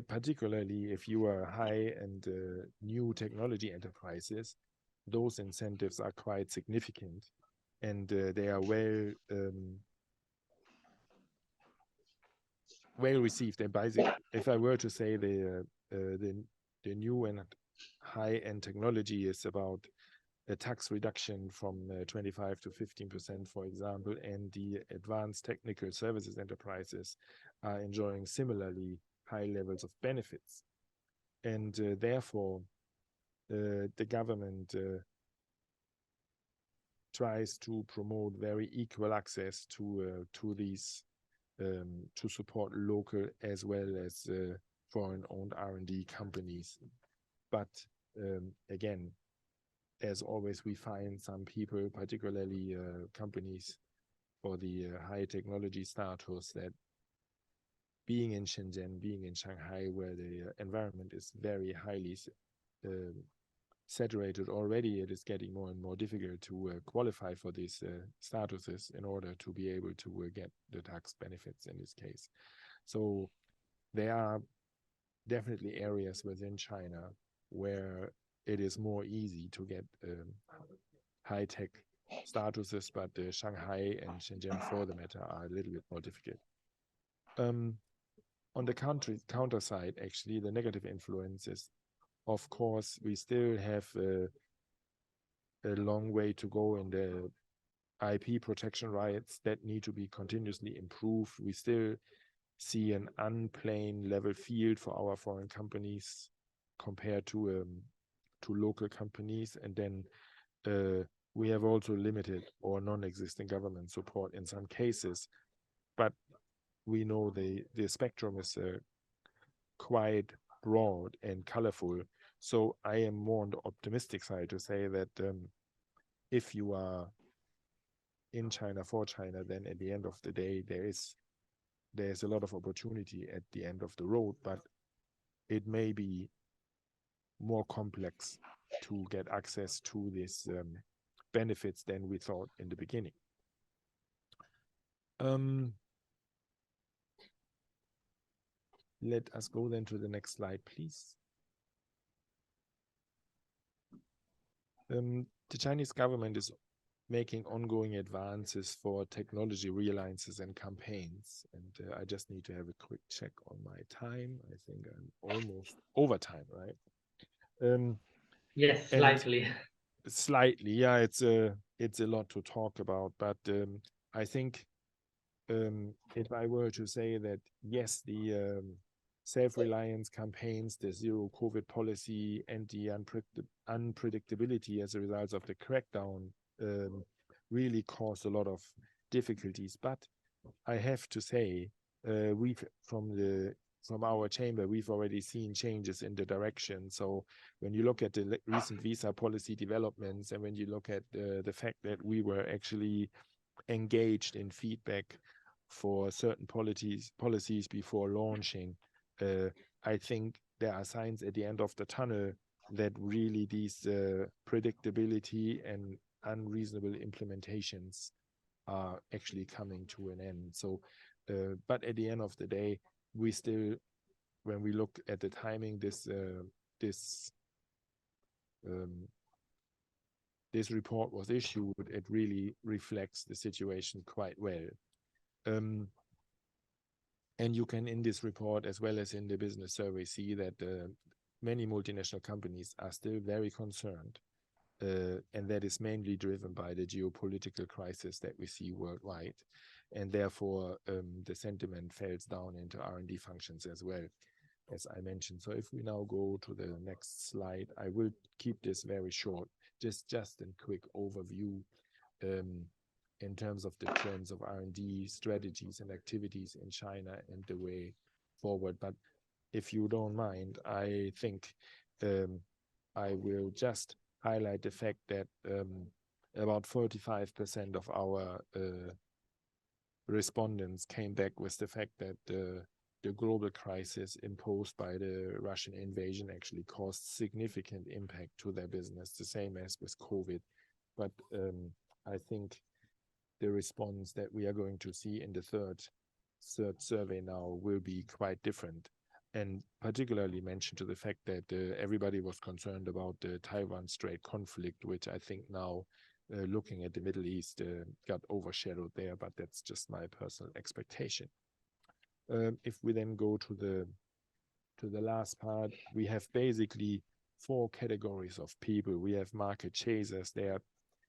S4: particularly if you are high and new technology enterprises, those incentives are quite significant, and they are well received. And basically, if I were to say the new and high-end technology is about a tax reduction from 25 to 15%, for example, and the advanced technical services enterprises are enjoying similarly high levels of benefits. And therefore, the government tries to promote very equal access to these, to support local as well as foreign-owned R&D companies. But again, as always, we find some people, particularly companies for the high technology status, that being in Shenzhen, being in Shanghai, where the environment is very highly saturated already, it is getting more and more difficult to qualify for these statuses in order to be able to get the tax benefits in this case. So there are definitely areas within China where it is more easy to get high-tech statuses, but Shanghai and Shenzhen, for the matter, are a little bit more difficult. On the counter side, actually, the negative influences of course, we still have a long way to go in the IP protection rights that need to be continuously improved. We still see an unplaying level field for our foreign companies compared to local companies, and then we have also limited or non-existing government support in some cases. But we know the spectrum is quite broad and colorful. So I am more on the optimistic side to say that if you are in China for China, then at the end of the day, there's a lot of opportunity at the end of the road, but it may be more complex to get access to these benefits than we thought in the beginning. Let us go then to the next slide, please. The Chinese government is making ongoing advances for technology realliances and campaigns. And I just need to have a quick check on my time. I think I'm almost over time, right?
S1: Yes, slightly.
S4: Slightly, yeah. It's a lot to talk about, but I think if I were to say that yes, the self-reliance campaigns, the zero COVID policy, and the unpredictability as a result of the crackdown really caused a lot of difficulties. But I have to say, from our chamber, we've already seen changes in the direction. So when you look at the recent visa policy developments, and when you look at the fact that we were actually engaged in feedback for certain policies before launching, I think there are signs at the end of the tunnel that really these predictability and unreasonable implementations are actually coming to an end. So, but at the end of the day, we still, when we look at the timing, this report was issued, it really reflects the situation quite well. And you can, in this report, as well as in the business survey, see that many multinational companies are still very concerned. And that is mainly driven by the geopolitical crisis that we see worldwide. And therefore, the sentiment falls down into R&D functions as well, as I mentioned. So if we now go to the next slide, I will keep this very short, just a quick overview in terms of the trends of R&D strategies and activities in China and the way forward. But if you don't mind, I think I will just highlight the fact that about 45% of our respondents came back with the fact that the global crisis imposed by the Russian invasion actually caused significant impact to their business, the same as with COVID. But I think the response that we are going to see in the third survey now will be quite different, and particularly mention to the fact that everybody was concerned about the Taiwan Strait conflict, which I think now, looking at the Middle East, got overshadowed there, but that's just my personal expectation. If we then go to the last part, we have basically 4 categories of people. We have market chasers. They are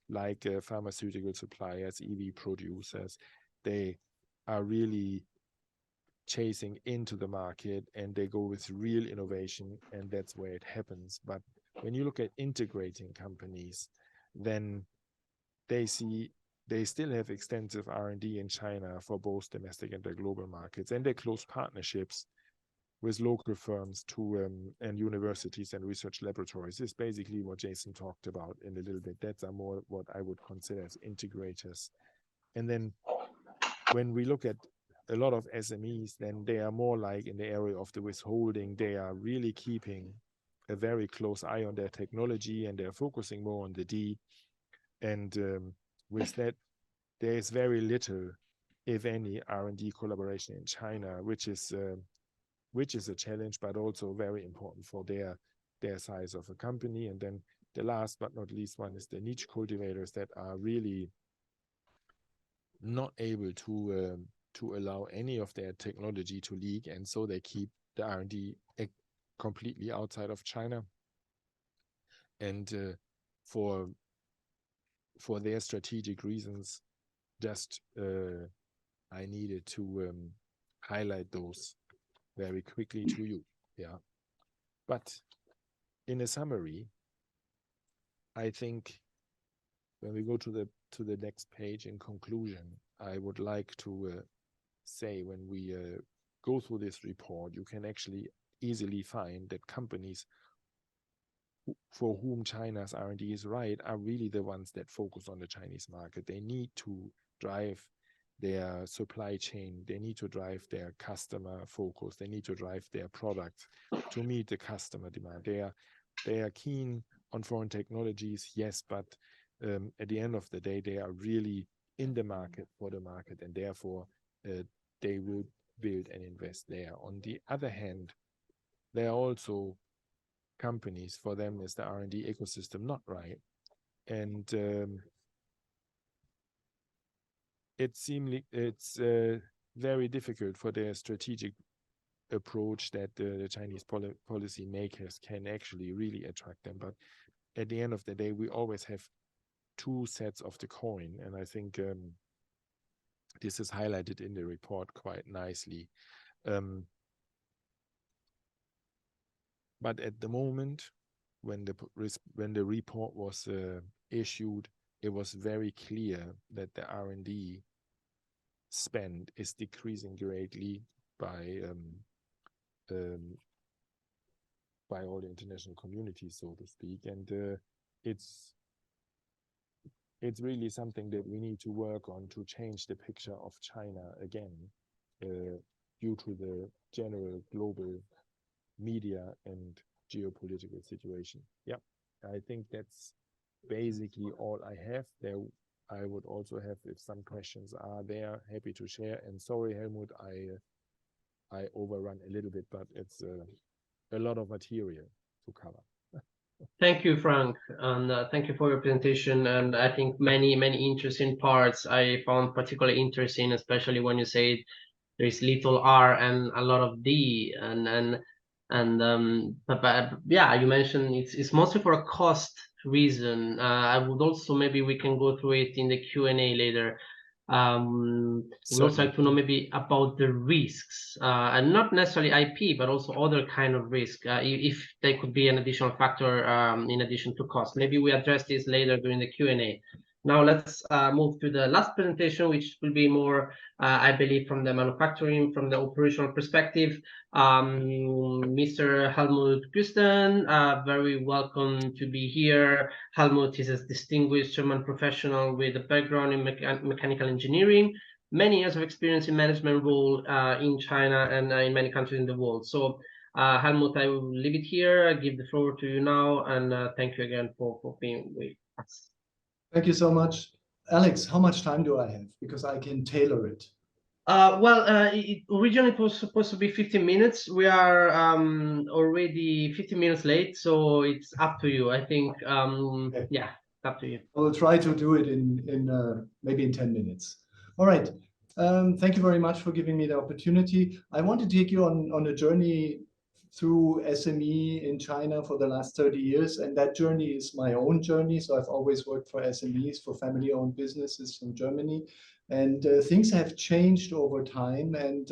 S4: like pharmaceutical suppliers, EV producers. They are really chasing into the market and they go with real innovation, and that's where it happens. But when you look at integrating companies, then they still have extensive R&D in China for both domestic and the global markets, and they close partnerships with local firms and universities and research laboratories. This is basically what Jason talked about in a little bit. That's more what I would consider as integrators. And then when we look at a lot of SMEs, then they are more like in the area of the withholding. They are really keeping a very close eye on their technology, and they're focusing more on the D. And with that, there is very little, if any, R&D collaboration in China, which is a challenge, but also very important for their size of a company. And then the last but not least one is the niche cultivators that are really not able to allow any of their technology to leak, and so they keep the R&D completely outside of China. and for their strategic reasons, just I needed to highlight those very quickly to you. Yeah, but in a summary, I think when we go to the next page in conclusion, I would like to say, when we go through this report, you can actually easily find that companies for whom China's R&D is right are really the ones that focus on the Chinese market. They need to drive their supply chain, they need to drive their customer focus, they need to drive their products to meet the customer demand. They are keen on foreign technologies, yes, but at the end of the day, they are really in the market for the market, and therefore they will build and invest there. On the other hand, there are also companies, for them is the R&D ecosystem not right, and it's very difficult for their strategic approach that the Chinese policy makers can actually really attract them. But at the end of the day, we always have two sets of the coin, and I think this is highlighted in the report quite nicely. But at the moment, when the report was issued, it was very clear that the R&D spend is decreasing greatly by all the international community, so to speak, and it's really something that we need to work on to change the picture of China again, due to the general global media and geopolitical situation. Yeah, I think that's basically all I have there. I would also have, if some questions are there, happy to share. And sorry, Helmut, I overrun a little bit, but it's a lot of material to cover.
S1: Thank you, Frank, and thank you for your presentation. And I think many interesting parts I found particularly interesting, especially when you say there is little R and a lot of D, but yeah, you mentioned it's mostly for a cost reason. I would also, maybe we can go through it in the Q&A later. We'd also like to know maybe about the risks, and not necessarily IP, but also other kind of risk, if they could be an additional factor in addition to cost. Maybe we address this later during the Q&A. Now let's move to the last presentation, which will be more, I believe, from the manufacturing, from the operational perspective. Mr. Helmut Güsten, very welcome to be here. Helmut is a distinguished German professional with a background in mechanical engineering, many years of experience in management role in China and in many countries in the world. So Helmut, I will leave it here. I give the floor to you now, and thank you again for being with us.
S5: Thank you so much. Alex, how much time do I have? Because I can tailor it.
S1: Originally it was supposed to be 15 minutes. We are already 15 minutes late, so it's up to you. I think, okay. Yeah, up to you.
S5: I will try to do it in maybe in 10 minutes. All right. Thank you very much for giving me the opportunity. I want to take you on a journey through SME in China for the last 30 years, and that journey is my own journey. So I've always worked for SMEs, for family-owned businesses from Germany, and things have changed over time, and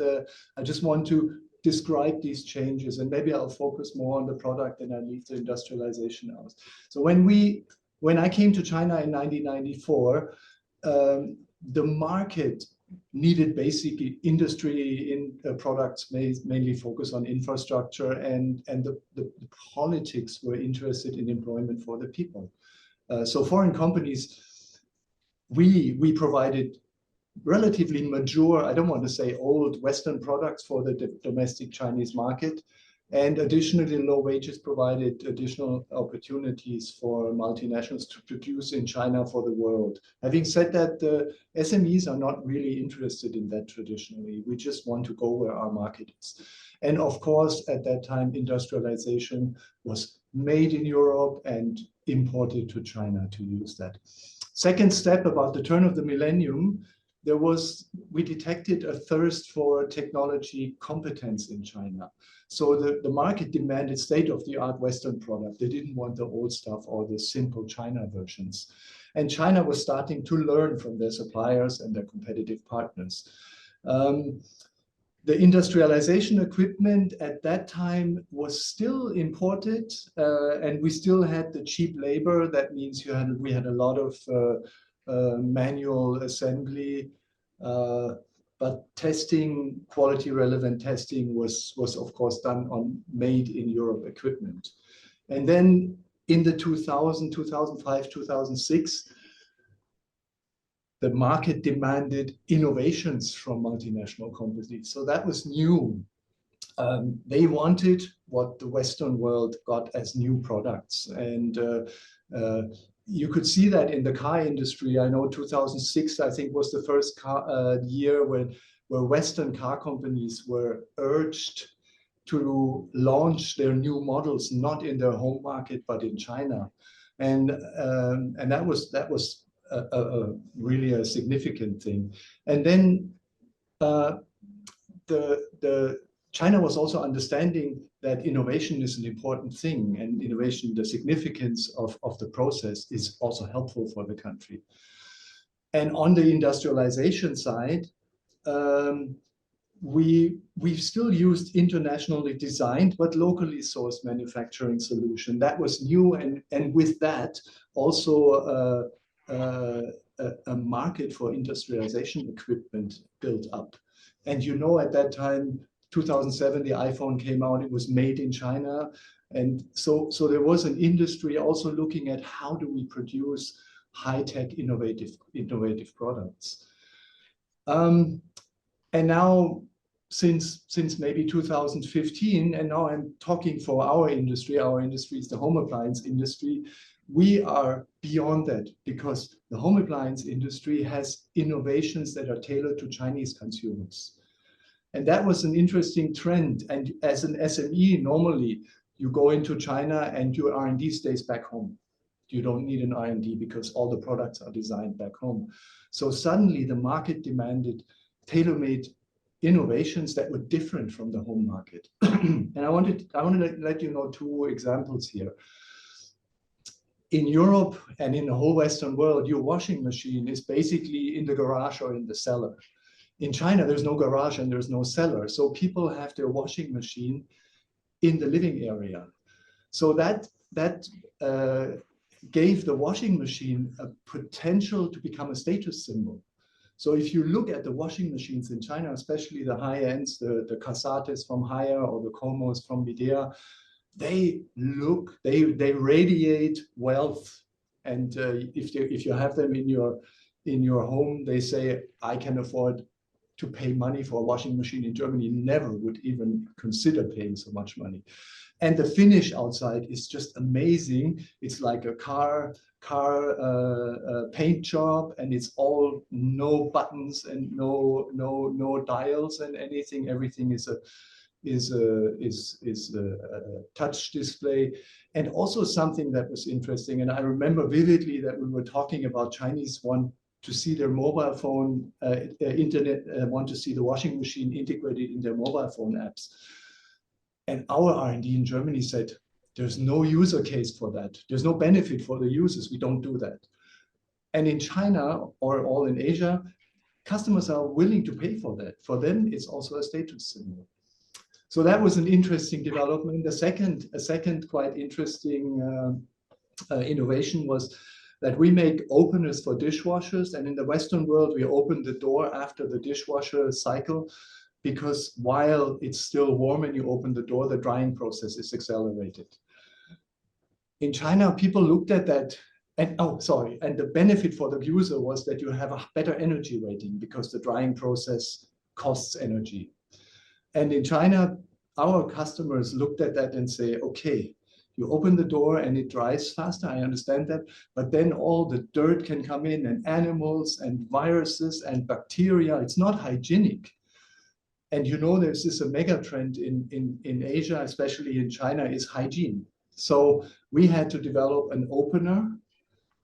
S5: I just want to describe these changes, and maybe I'll focus more on the product and I leave the industrialization out. So when I came to China in 1994, the market needed basically industry in products mainly focus on infrastructure, and the politics were interested in employment for the people. So foreign companies, we provided relatively mature, I don't want to say old, Western products for the domestic Chinese market. And additionally, low wages provided additional opportunities for multinationals to produce in China for the world. Having said that, the SMEs are not really interested in that traditionally. We just want to go where our market is. And of course, at that time, industrialization was made in Europe and imported to China to use that. Second step, about the turn of the millennium, we detected a thirst for technology competence in China. So the market demanded state-of-the-art Western product. They didn't want the old stuff or the simple China versions. And China was starting to learn from their suppliers and their competitive partners. The industrialization equipment at that time was still imported, and we still had the cheap labor. That means we had a lot of manual assembly, but testing, quality relevant testing was of course done on made in Europe equipment. And then in the 2005, 2006, the market demanded innovations from multinational companies. So that was new. They wanted what the Western world got as new products. And you could see that in the car industry. I know 2006, I think, was the first year where Western car companies were urged to launch their new models, not in their home market, but in China. And that was really a significant thing. And then China was also understanding that innovation is an important thing, and innovation, the significance of the process, is also helpful for the country. And on the industrialization side, we've still used internationally designed but locally sourced manufacturing solution. That was new, and with that also a market for industrialization equipment built up. And you know, at that time, 2007, the iPhone came out, it was made in China. And so there was an industry also looking at how do we produce high-tech, innovative products. And now, since maybe 2015, and now I'm talking for our industry is the home appliance industry, we are beyond that, because the home appliance industry has innovations that are tailored to Chinese consumers. And that was an interesting trend. And as an SME, normally you go into China and your R&D stays back home. You don't need an R&D because all the products are designed back home. So suddenly the market demanded tailor-made innovations that were different from the home market. And I wanted to let you know two examples here. In Europe and in the whole Western world, your washing machine is basically in the garage or in the cellar. In China, there's no garage and there's no cellar. So people have their washing machine in the living area. So that gave the washing machine a potential to become a status symbol. So if you look at the washing machines in China, especially the high ends, the Casates from Haier or the Comos from Midea, they radiate wealth. And if you have them in your home, they say, I can afford to pay money for a washing machine. In Germany, never would even consider paying so much money. And the finish outside is just amazing. It's like a car paint job, and it's all no buttons and no dials and anything. Everything is a touch display. And also something that was interesting, and I remember vividly that we were talking about Chinese want to see their mobile phone internet, want to see the washing machine integrated in their mobile phone apps. And our R&D in Germany said, there's no user case for that. There's no benefit for the users. We don't do that. And in China or all in Asia, customers are willing to pay for that. For them, it's also a status symbol. So that was an interesting development. A second quite interesting innovation was that we make openers for dishwashers. And in the Western world, we open the door after the dishwasher cycle, because while it's still warm and you open the door, the drying process is accelerated. In China, people looked at that and the benefit for the user was that you have a better energy rating because the drying process costs energy. And in China, our customers looked at that and say, okay, you open the door and it dries faster, I understand that, but then all the dirt can come in, and animals and viruses and bacteria, it's not hygienic. And you know, there's this a mega trend in Asia, especially in China, is hygiene. So we had to develop an opener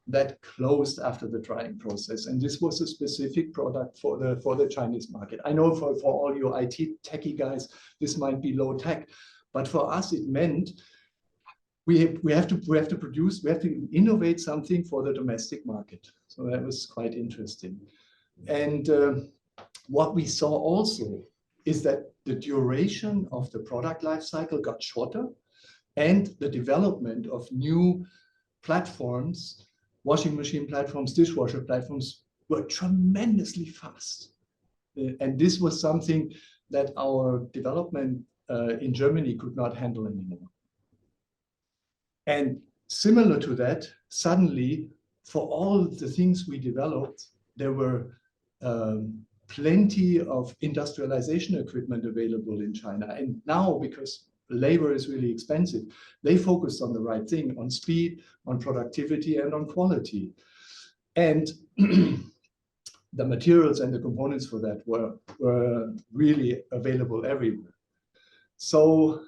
S5: that closed after the drying process. And this was a specific product for the Chinese market. I know for all you IT techie guys, this might be low tech, But for us, it meant we have to innovate something for the domestic market. So that was quite interesting. And what we saw also is that the duration of the product life cycle got shorter, and the development of new platforms, washing machine platforms, dishwasher platforms, were tremendously fast. And this was something that our development in Germany could not handle anymore. And similar to that, suddenly, for all the things we developed, there were plenty of industrialization equipment available in China. And now, because labor is really expensive, they focused on the right thing, on speed, on productivity, and on quality. And the materials and the components for that were really available everywhere. So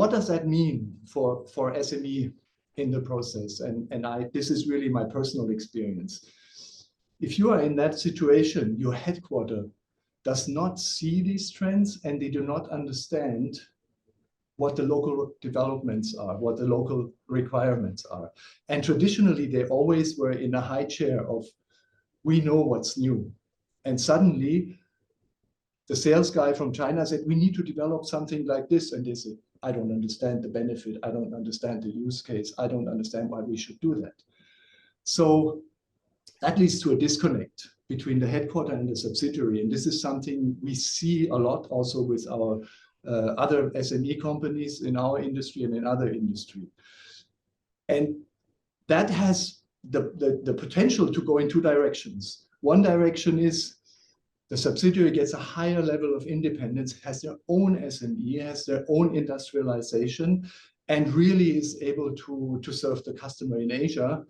S5: what does that mean for SME in the process? And this is really my personal experience. If you are in that situation, your headquarter does not see these trends, and they do not understand what the local developments are, what the local requirements are. And traditionally, they always were in a high chair of, we know what's new. And suddenly, the sales guy from China said, we need to develop something like this. And they said, I don't understand the benefit. I don't understand the use case. I don't understand why we should do that. So that leads to a disconnect between the headquarter and the subsidiary. And this is something we see a lot also with our other SME companies in our industry and in other industry. And that has the potential to go in two directions. One direction is the subsidiary gets a higher level of independence, has their own SME, has their own industrialization, and really is able to serve the customer in Asia.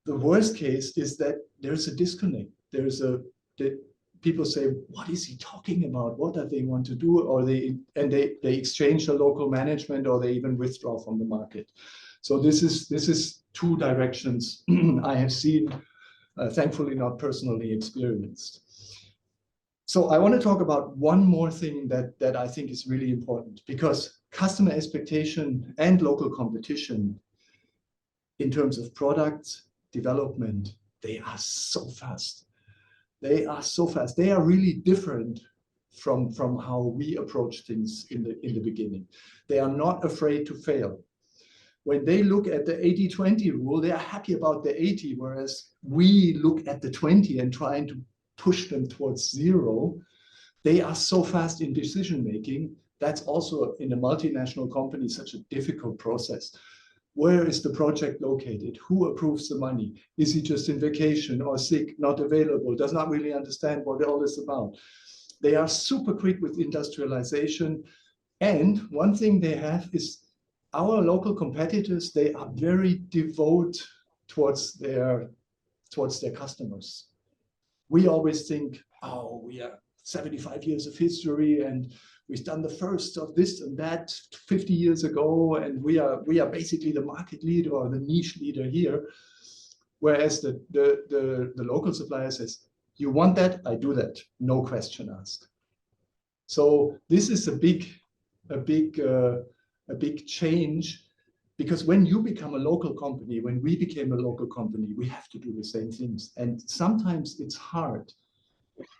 S5: The worst case is that there's a disconnect. People say, what is he talking about? What do they want to do? Or they exchange the local management, or they even withdraw from the market. So this is two directions I have seen, thankfully not personally experienced. So I want to talk about one more thing that I think is really important, because customer expectation and local competition in terms of product development, they are so fast. They are so fast. They are really different from how we approach things in the beginning. They are not afraid to fail. When they look at the 80-20 rule, they are happy about the 80, whereas we look at the 20 and trying to push them towards 0. They are so fast in decision making. That's also in a multinational company such a difficult process. Where is the project located? Who approves the money? Is he just in vacation or sick, not available, does not really understand what all is about? They are super quick with industrialization. And one thing they have is our local competitors, they are very devoted towards their customers. We always think, oh, we are 75 years of history, and we've done the first of this and that 50 years ago, and we are basically the market leader or the niche leader here. Whereas the local supplier says, you want that, I do that, no question asked. So this is a big change, because when you become a local company, when we became a local company, we have to do the same things. And sometimes it's hard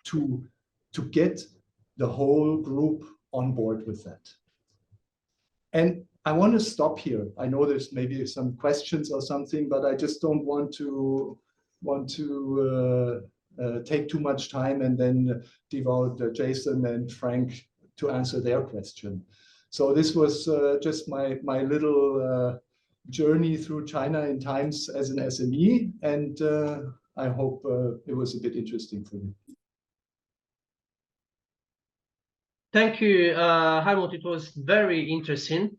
S5: to get the whole group on board with that. And I want to stop here. I know there's maybe some questions or something, but I just don't want to take too much time and then devote Jason and Frank to answer their question. So this was just my little journey through China in times as an SME, and I hope it was a bit interesting for you.
S1: Thank you, Helmut. It was very interesting.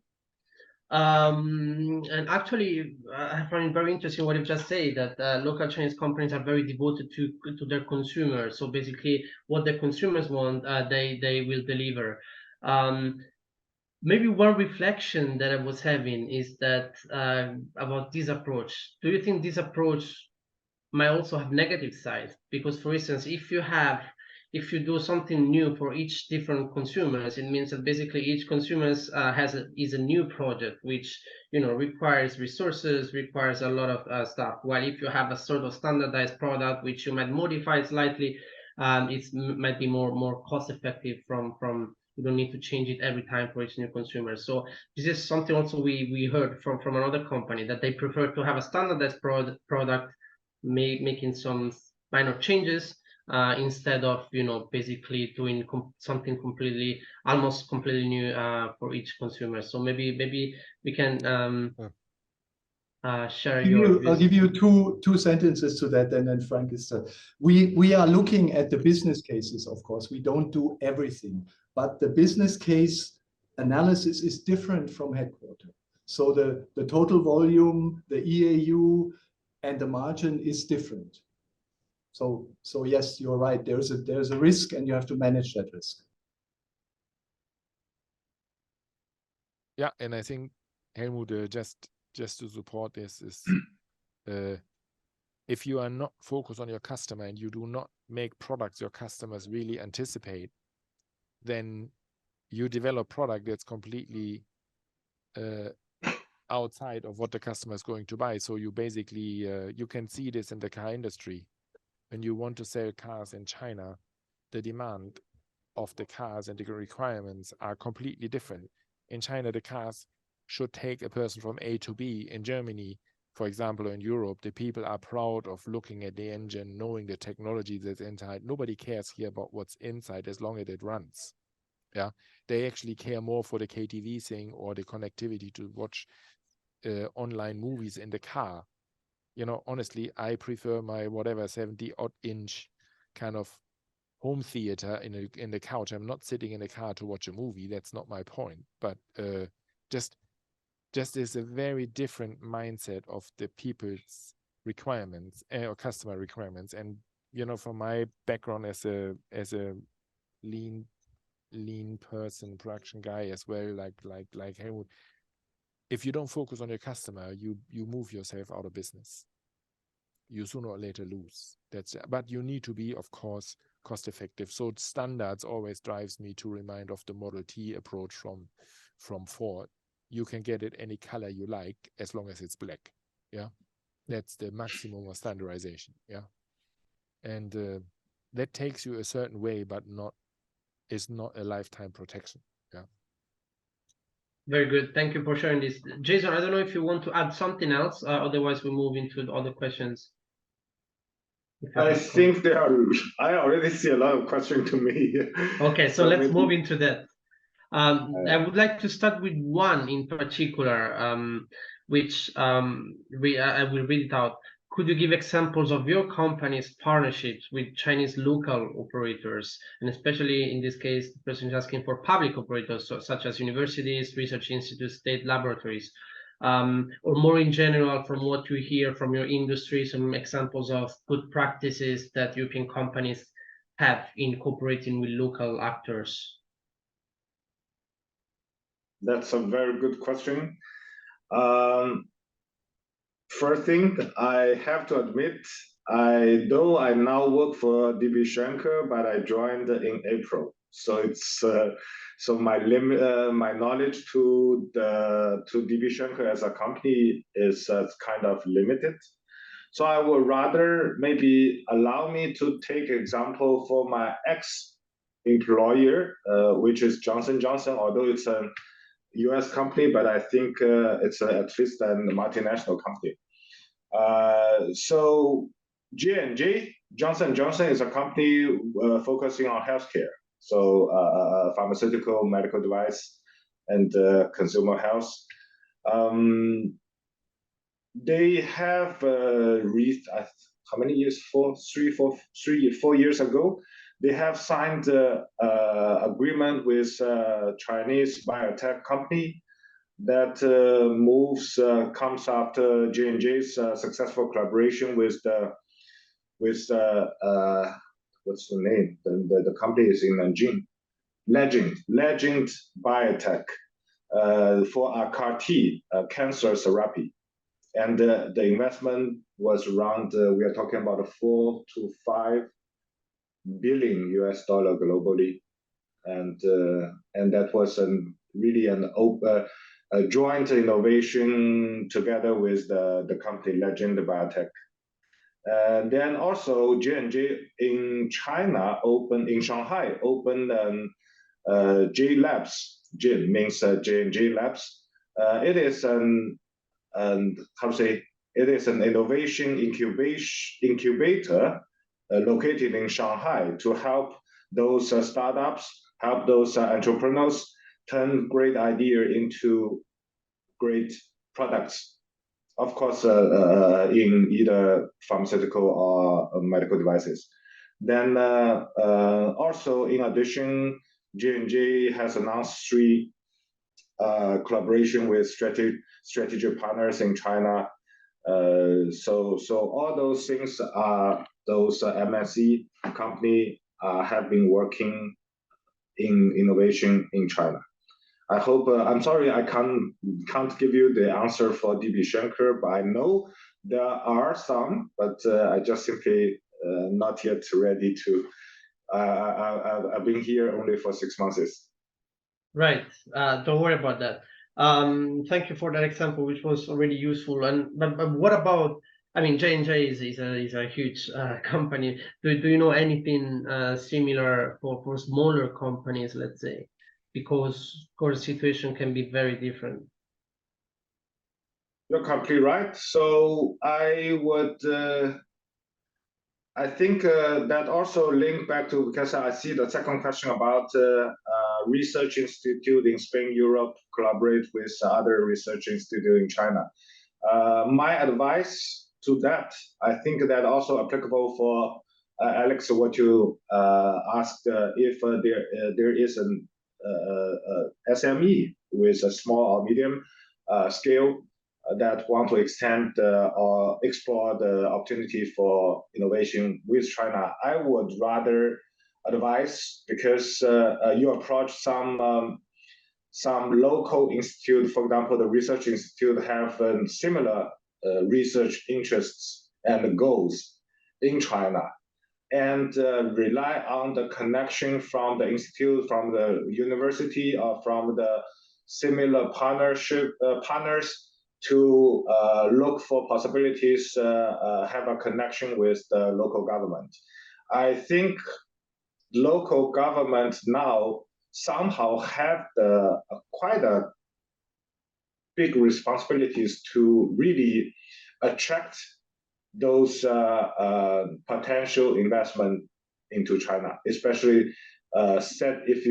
S1: And actually, I find it very interesting what you just said, that local Chinese companies are very devoted to their consumers. So basically, what the consumers want, they will deliver. Maybe one reflection that I was having is that about this approach. Do you think this approach might also have negative sides? Because, for instance, if you have if you do something new for each different consumers, it means that basically each consumer is a new project, which requires resources, requires a lot of stuff. While if you have a sort of standardized product which you might modify slightly, it might be more cost effective from you don't need to change it every time for each new consumer. So this is something also we heard from another company, that they prefer to have a standardized product, making some minor changes instead of basically doing something almost completely new for each consumer. So maybe we can share your views.
S5: I'll give you two sentences to that, and then Frank is we are looking at the business cases. Of course, we don't do everything, but the business case analysis is different from headquarters. So the total volume, the EAU, and the margin is different. So yes, you're right. There's a risk, and you have to manage that risk.
S4: Yeah, and I think Helmut, just to support this is, if you are not focused on your customer and you do not make products your customers really anticipate, then you develop product that's completely outside of what the customer is going to buy. So you basically, you can see this in the car industry. When you want to sell cars in China, the demand of the cars and the requirements are completely different. In China, the cars should take a person from A to B. In Germany, for example, or in Europe, the people are proud of looking at the engine, knowing the technology that's inside. Nobody cares here about what's inside as long as it runs. Yeah, they actually care more for the KTV thing or the connectivity to watch online movies in the car. Honestly, I prefer my whatever 70-odd-inch kind of home theater in the couch. I'm not sitting in the car to watch a movie. That's not my point. But just is a very different mindset of the people's requirements or customer requirements. And from my background as a lean person, production guy as well, like Helmut, if you don't focus on your customer, you move yourself out of business. You sooner or later lose. But you need to be, of course, cost effective. So standards always drives me to remind of the Model T approach from Ford. You can get it any color you like as long as it's black. Yeah, that's the maximum of standardization. Yeah, and that takes you a certain way, but is not a lifetime protection. Yeah.
S1: Very good. Thank you for sharing this. Jason, I don't know if you want to add something else, otherwise we move into the other questions.
S3: I think I already see a lot of questions to me.
S1: Okay, so let's move into that. I would like to start with one in particular, which I will read it out. Could you give examples of your company's partnerships with Chinese local operators, and especially in this case, the person is asking for public operators, such as universities, research institutes, state laboratories, or more in general, from what you hear from your industry, some examples of good practices that European companies have in cooperating with local actors?
S3: That's a very good question. First thing, I have to admit, though I now work for DB Schenker, but I joined in April. So it's so my knowledge to DB Schenker as a company is kind of limited. So I would rather maybe allow me to take example for my ex-employer, which is Johnson & Johnson, although it's a US company, but I think it's at least a multinational company. So J&J, Johnson & Johnson is a company focusing on healthcare. So pharmaceutical, medical device, and consumer health. They have reached, how many years? 4 years ago, they have signed an agreement with a Chinese biotech company that comes after J&J's successful collaboration with what's the name? The company is in Nanjing. Legend Biotech for a CAR-T cancer therapy. And the investment was around, we are talking about $4 to $5 billion US dollar globally, and that was really a joint innovation together with the company Legend Biotech. And then also J&J in China in Shanghai opened J Labs. J means J&J Labs. It is it is an innovation incubator located in Shanghai to help those startups, help those entrepreneurs turn great idea into great products. Of course, in either pharmaceutical or medical devices. Then also, in addition, J&J has announced 3 collaboration with strategic partners in China. So all those things are those MSC company have been working in innovation in China. I hope, I'm sorry, I can't give you the answer for DB Schenker, but I know there are some, but I just simply not yet ready to. I've been here only for 6 months. Right.
S1: Don't worry about that. Thank you for that example, which was already useful. But what about? I mean, J&J is a huge company. Do you know anything similar for smaller companies, let's say? Because of course, the situation can be very different.
S3: You're completely right. So I think that also link back to, because I see the second question about research institute in Spain, Europe, collaborate with other research institute in China. My advice to that, I think that also applicable for Alex, what you asked, if there is an SME with a small or medium scale that want to extend or explore the opportunity for innovation with China, I would rather advise, because you approach some local institute, for example, the research institute have similar research interests and goals in China, and rely on the connection from the institute, from the university, or from the similar partners to look for possibilities, have a connection with the local government. I think local government now somehow have quite a big responsibilities to really attract those potential investment into China, especially if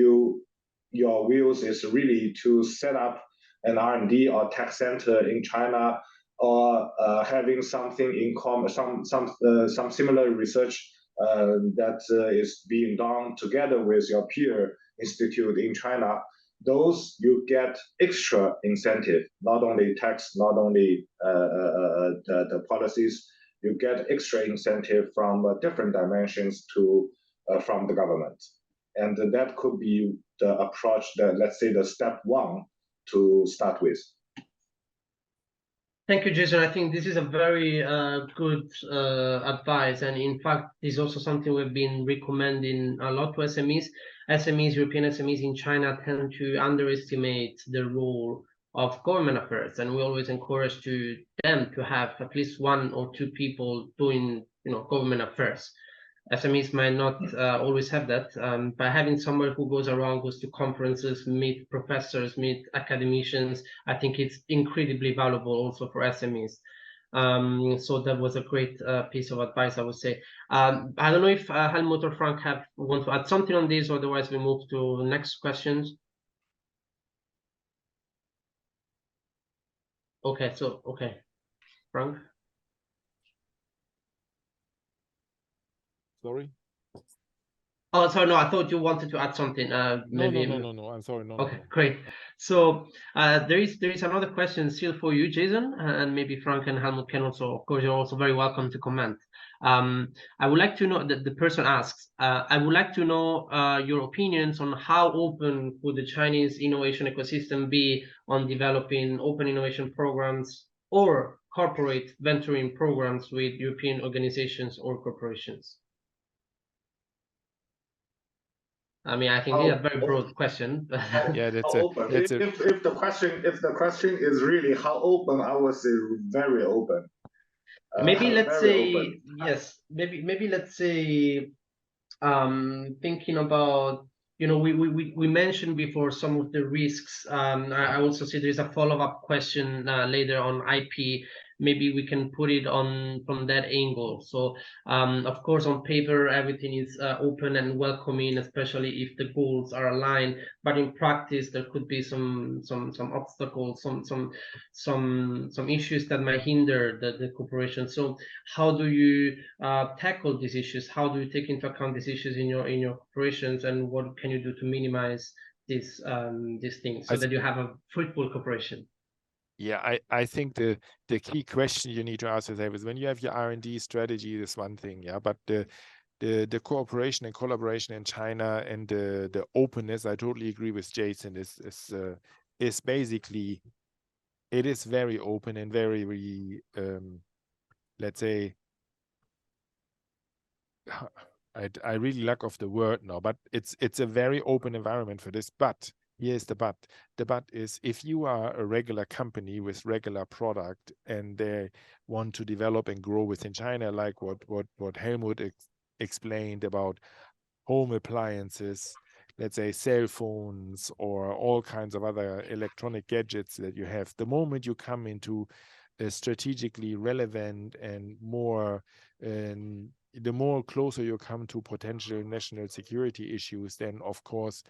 S3: your wheels is really to set up an R&D or tech center in China, or having something in common, some similar research that is being done together with your peer institute in China. Those you get extra incentive, not only tax, not only the policies. You get extra incentive from different dimensions from the government, and that could be the approach that, let's say, the step 1 to start with.
S1: Thank you, Jason. I think this is a very good advice, and in fact, this is also something we've been recommending a lot to SMEs. European SMEs in China tend to underestimate the role of government affairs, and we always encourage them to have at least 1 or 2 people doing, government affairs. SMEs might not always have that. By having someone who goes around, goes to conferences, meet professors, meet academicians, I think it's incredibly valuable also for SMEs. So that was a great piece of advice, I would say. I don't know if Helmut or Frank want to add something on this, otherwise we move to the next questions. Okay, Frank?
S4: Sorry?
S1: Oh, sorry, no, I thought you wanted to add something. Maybe...
S4: No, I'm sorry. No.
S1: Okay, great. So there is another question still for you, Jason, and maybe Frank and Helmut can also, of course, you're also very welcome to comment. I would like to know, that the person asks, I would like to know your opinions on how open would the Chinese innovation ecosystem be on developing open innovation programs or corporate venturing programs with European organizations or corporations? I mean, I think it's a very broad question.
S4: Yeah, that's
S3: How open? If the question is really how open, I would say very open.
S1: Maybe let's
S3: very
S1: say
S3: open.
S1: yes. Maybe let's say thinking about, you know, we mentioned before some of the risks. I also see there's a follow-up question later on IP. Maybe we can put it on from that angle. So of course, on paper, everything is open and welcoming, especially if the goals are aligned. But in practice, there could be some obstacles, some issues that might hinder the cooperation. So how do you tackle these issues? How do you take into account these issues in your operations, and what can you do to minimize these things so that you have a fruitful cooperation?
S4: Yeah, I think the key question you need to ask yourself is when you have your R&D strategy, is one thing, yeah, but the cooperation and collaboration in China and the openness, I totally agree with Jason, is basically, it is very open and very let's say, I really lack of the word now, but it's a very open environment for this. But here's the but. The but is if you are a regular company with regular product and they want to develop and grow within China, like what Helmut explained about home appliances, let's say cell phones or all kinds of other electronic gadgets that you have, the moment you come into a strategically relevant and more the more closer you come to potential national security issues, then of course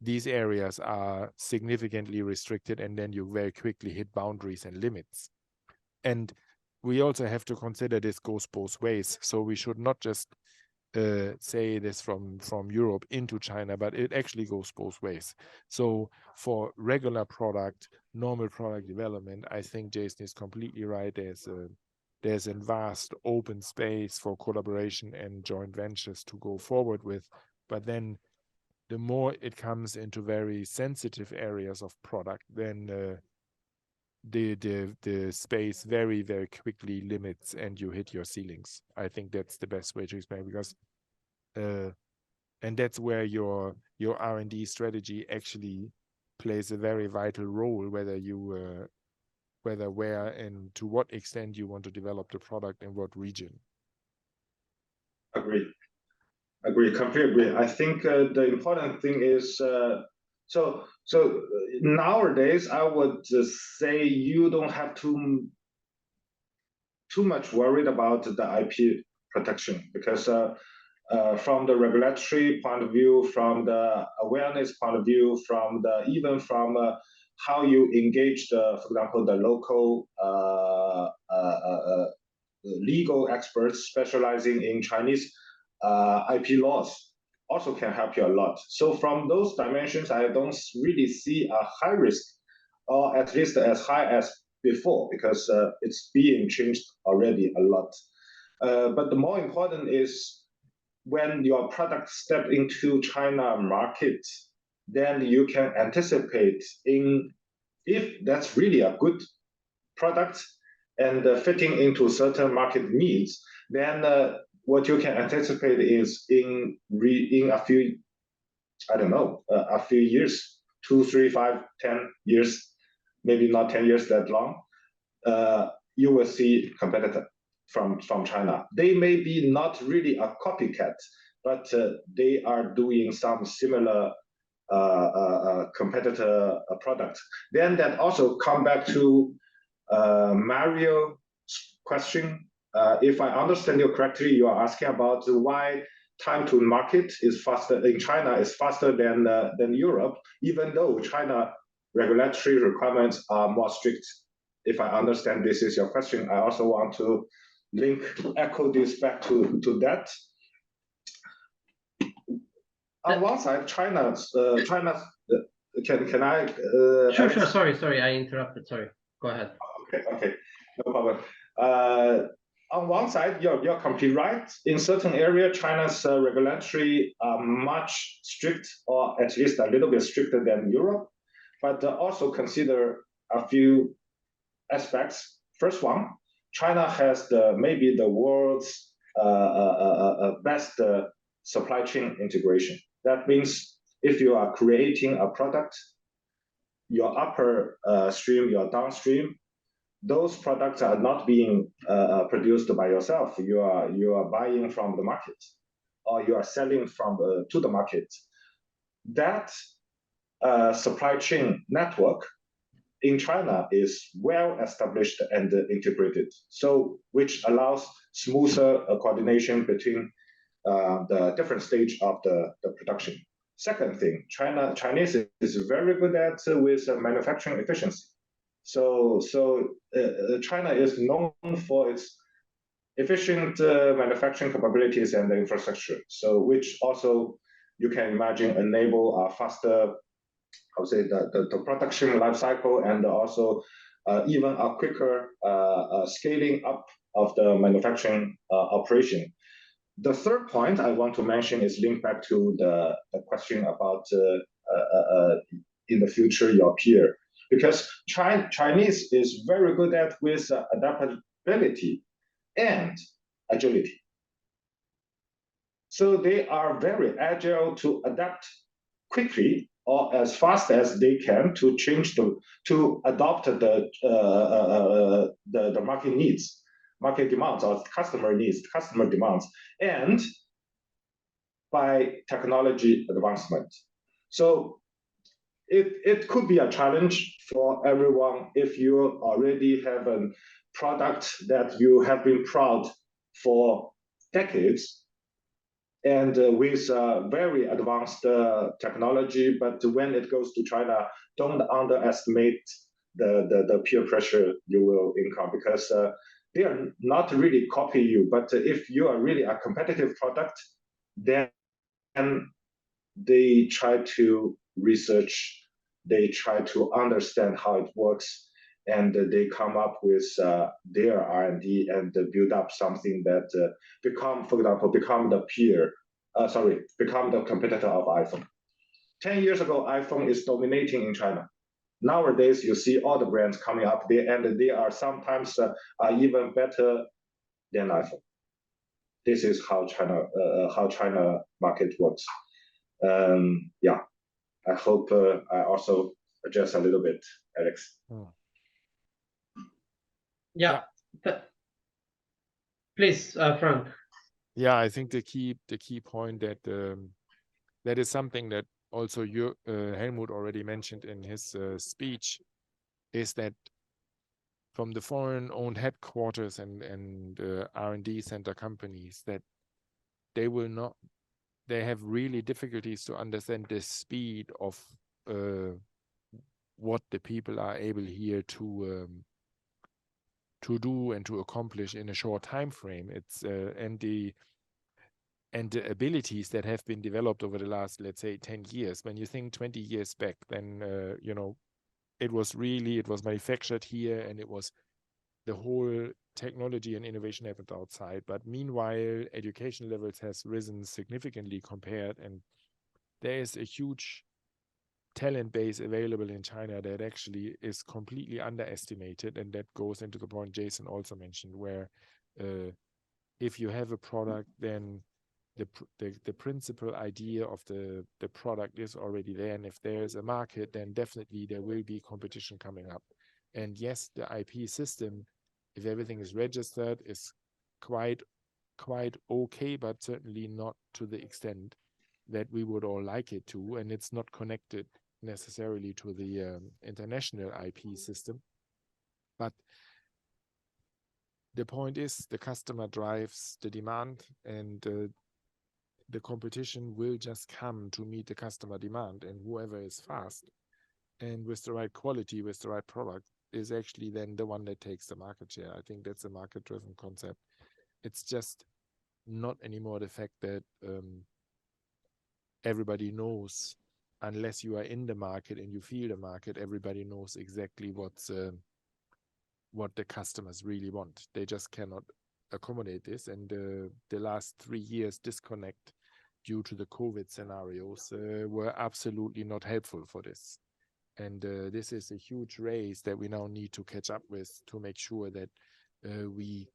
S4: these areas are significantly restricted, and then you very quickly hit boundaries and limits. And we also have to consider this goes both ways. So we should not just say this from Europe into China, but it actually goes both ways. So for regular product, normal product development, I think Jason is completely right. There's a vast open space for collaboration and joint ventures to go forward with. But then the more it comes into very sensitive areas of product, then the space very, very quickly limits and you hit your ceilings. I think that's the best way to explain, because and that's where your R&D strategy actually plays a very vital role, where and to what extent you want to develop the product in what region.
S3: Agree, completely agree. I think the important thing is so nowadays I would say you don't have too much worried about the IP protection, because from the regulatory point of view, from the awareness point of view, even from how you engage for example, the local legal experts specializing in Chinese IP laws also can help you a lot. So from those dimensions, I don't really see a high risk, or at least as high as before, because it's being changed already a lot. But the more important is when your product step into China market, then you can anticipate if that's really a good product and fitting into certain market needs, then what you can anticipate is in a few, I don't know, a few years, 2, 3, 5, 10 years, maybe not 10 years that long, you will see competitor from China. They may be not really a copycat, but they are doing some similar competitor product. Then that also come back to Mario's question. If I understand you correctly, you are asking about why time to market is faster in China, is faster than Europe, even though China regulatory requirements are more strict. If I understand this is your question, I also want to echo this back to that. On one side, China's can I?
S1: Sure. Sorry, I interrupted. Sorry. Go ahead.
S3: Okay, no problem. On one side, you're completely right. In certain area, China's regulatory are much strict, or at least a little bit stricter than Europe. But also consider a few aspects. First one, China has maybe the world's best supply chain integration. That means if you are creating a product, your upper stream, your downstream, those products are not being produced by yourself. You are buying from the market, or you are selling from to the market. That supply chain network in China is well established and integrated, so which allows smoother coordination between the different stage of the production. Second thing, Chinese is very good at with manufacturing efficiency. So China is known for its efficient manufacturing capabilities and infrastructure. So which also you can imagine enable a faster, I would say, the production life cycle, and also even a quicker scaling up of the manufacturing operation. The third point I want to mention is linked back to the question about in the future your peer, because Chinese is very good at with adaptability and agility. So they are very agile to adapt quickly or as fast as they can to change to adopt the market needs, market demands, or customer needs, customer demands, and by technology advancement. So it could be a challenge for everyone if you already have a product that you have been proud for decades, and with very advanced technology, but when it goes to China, don't underestimate the peer pressure you will encounter, because they are not really copying you, but if you are really a competitive product, then they try to research, they try to understand how it works, and they come up with their R&D and build up something that become, for example, become the competitor of iPhone. 10 years ago, iPhone is dominating in China. Nowadays, you see all the brands coming up there, and they are sometimes even better than iPhone. This is how China market works. Yeah, I hope I also address a little bit, Alex.
S1: Yeah. Please, Frank.
S4: Yeah, I think the key point that that is something that also Helmut already mentioned in his speech, is that from the foreign-owned headquarters and R&D center companies, that they have really difficulties to understand the speed of what the people are able here to do and to accomplish in a short time frame. It's and the abilities that have been developed over the last, let's say, 10 years. When you think 20 years back, then it was manufactured here, and it was the whole technology and innovation happened outside. But meanwhile, education levels has risen significantly compared, and there is a huge talent base available in China that actually is completely underestimated, and that goes into the point Jason also mentioned, where if you have a product, then the principal idea of the product is already there, and if there's a market, then definitely there will be competition coming up. And yes, the IP system, if everything is registered, is quite okay, but certainly not to the extent that we would all like it to, and it's not connected necessarily to the international IP system. But the point is, the customer drives the demand, and the competition will just come to meet the customer demand, and whoever is fast and with the right quality, with the right product, is actually then the one that takes the market share. I think that's a market-driven concept. It's just not anymore the fact that everybody knows, unless you are in the market and you feel the market, everybody knows exactly what the customers really want. They just cannot accommodate this, and the last 3 years disconnect due to the COVID scenarios were absolutely not helpful for this. And this is a huge race that we now need to catch up with, to make sure that we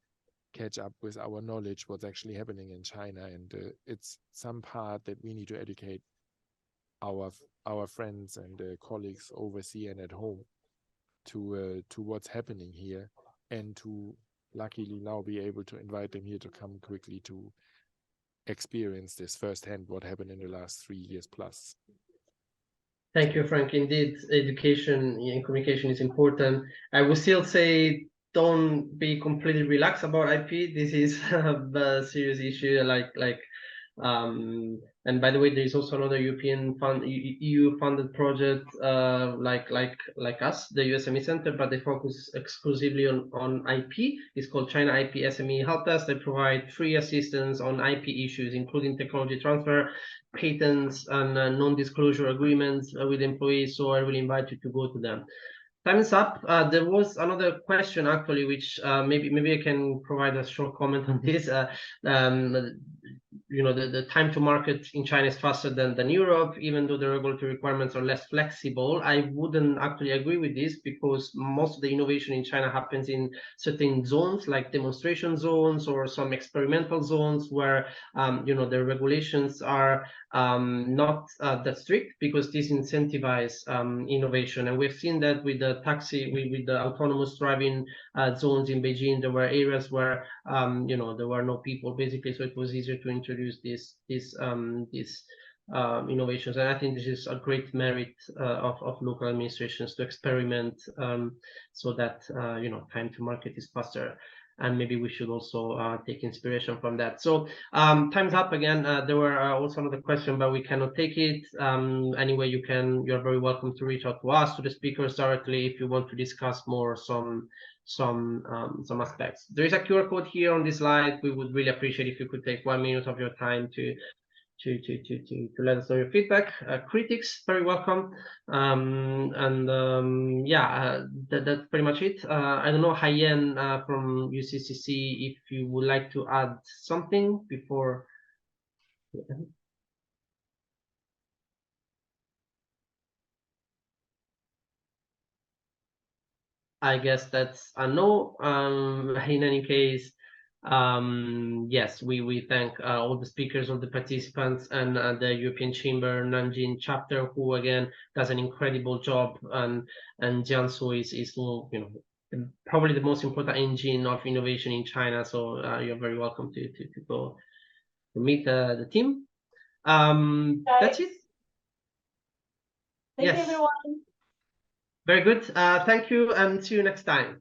S4: catch up with our knowledge, what's actually happening in China. And it's some part that we need to educate our friends and colleagues overseas and at home to what's happening here, and to luckily now be able to invite them here to come quickly to experience this firsthand, what happened in the last 3 years plus.
S1: Thank you, Frank. Indeed, education and communication is important. I would still say don't be completely relaxed about IP. This is a serious issue. And by the way, there is also another European EU funded project like us, the EU SME Centre, but they focus exclusively on IP. It's called China IP SME Help Desk. They provide free assistance on IP issues, including technology transfer, patents, and non-disclosure agreements with employees. So I really invite you to go to them. Time is up. There was another question actually, which maybe I can provide a short comment on this. You know, the time to market in China is faster than Europe, even though the regulatory requirements are less flexible. I wouldn't actually agree with this, because most of the innovation in China happens in certain zones, like demonstration zones or some experimental zones, where you know, the regulations are not that strict, because this incentivizes innovation. And we've seen that with the with the autonomous driving zones in Beijing. There were areas where you know, there were no people basically, so it was easier to introduce these innovations. And I think this is a great merit of local administrations to experiment, so that you know, time to market is faster. And maybe we should also take inspiration from that. So time's up again. There were also another question, but we cannot take it. Anyway, you're very welcome to reach out to us, to the speakers directly, if you want to discuss more some aspects. There is a QR code here on this slide. We would really appreciate if you could take 1 minute of your time to let us know your feedback. Critics, very welcome. Yeah, that's pretty much it. I don't know, Haiyan from UCCC, if you would like to add something before. I guess that's a no. In any case, yes, we thank all the speakers, all the participants, and the European Chamber Nanjing chapter, who again does an incredible job, and Jiangsu is you know, probably the most important engine of innovation in China. So you're very welcome to go to meet the team. That's it.
S2: Thank you,
S1: Yes.
S2: everyone.
S1: Very good. Thank you, and see you next time.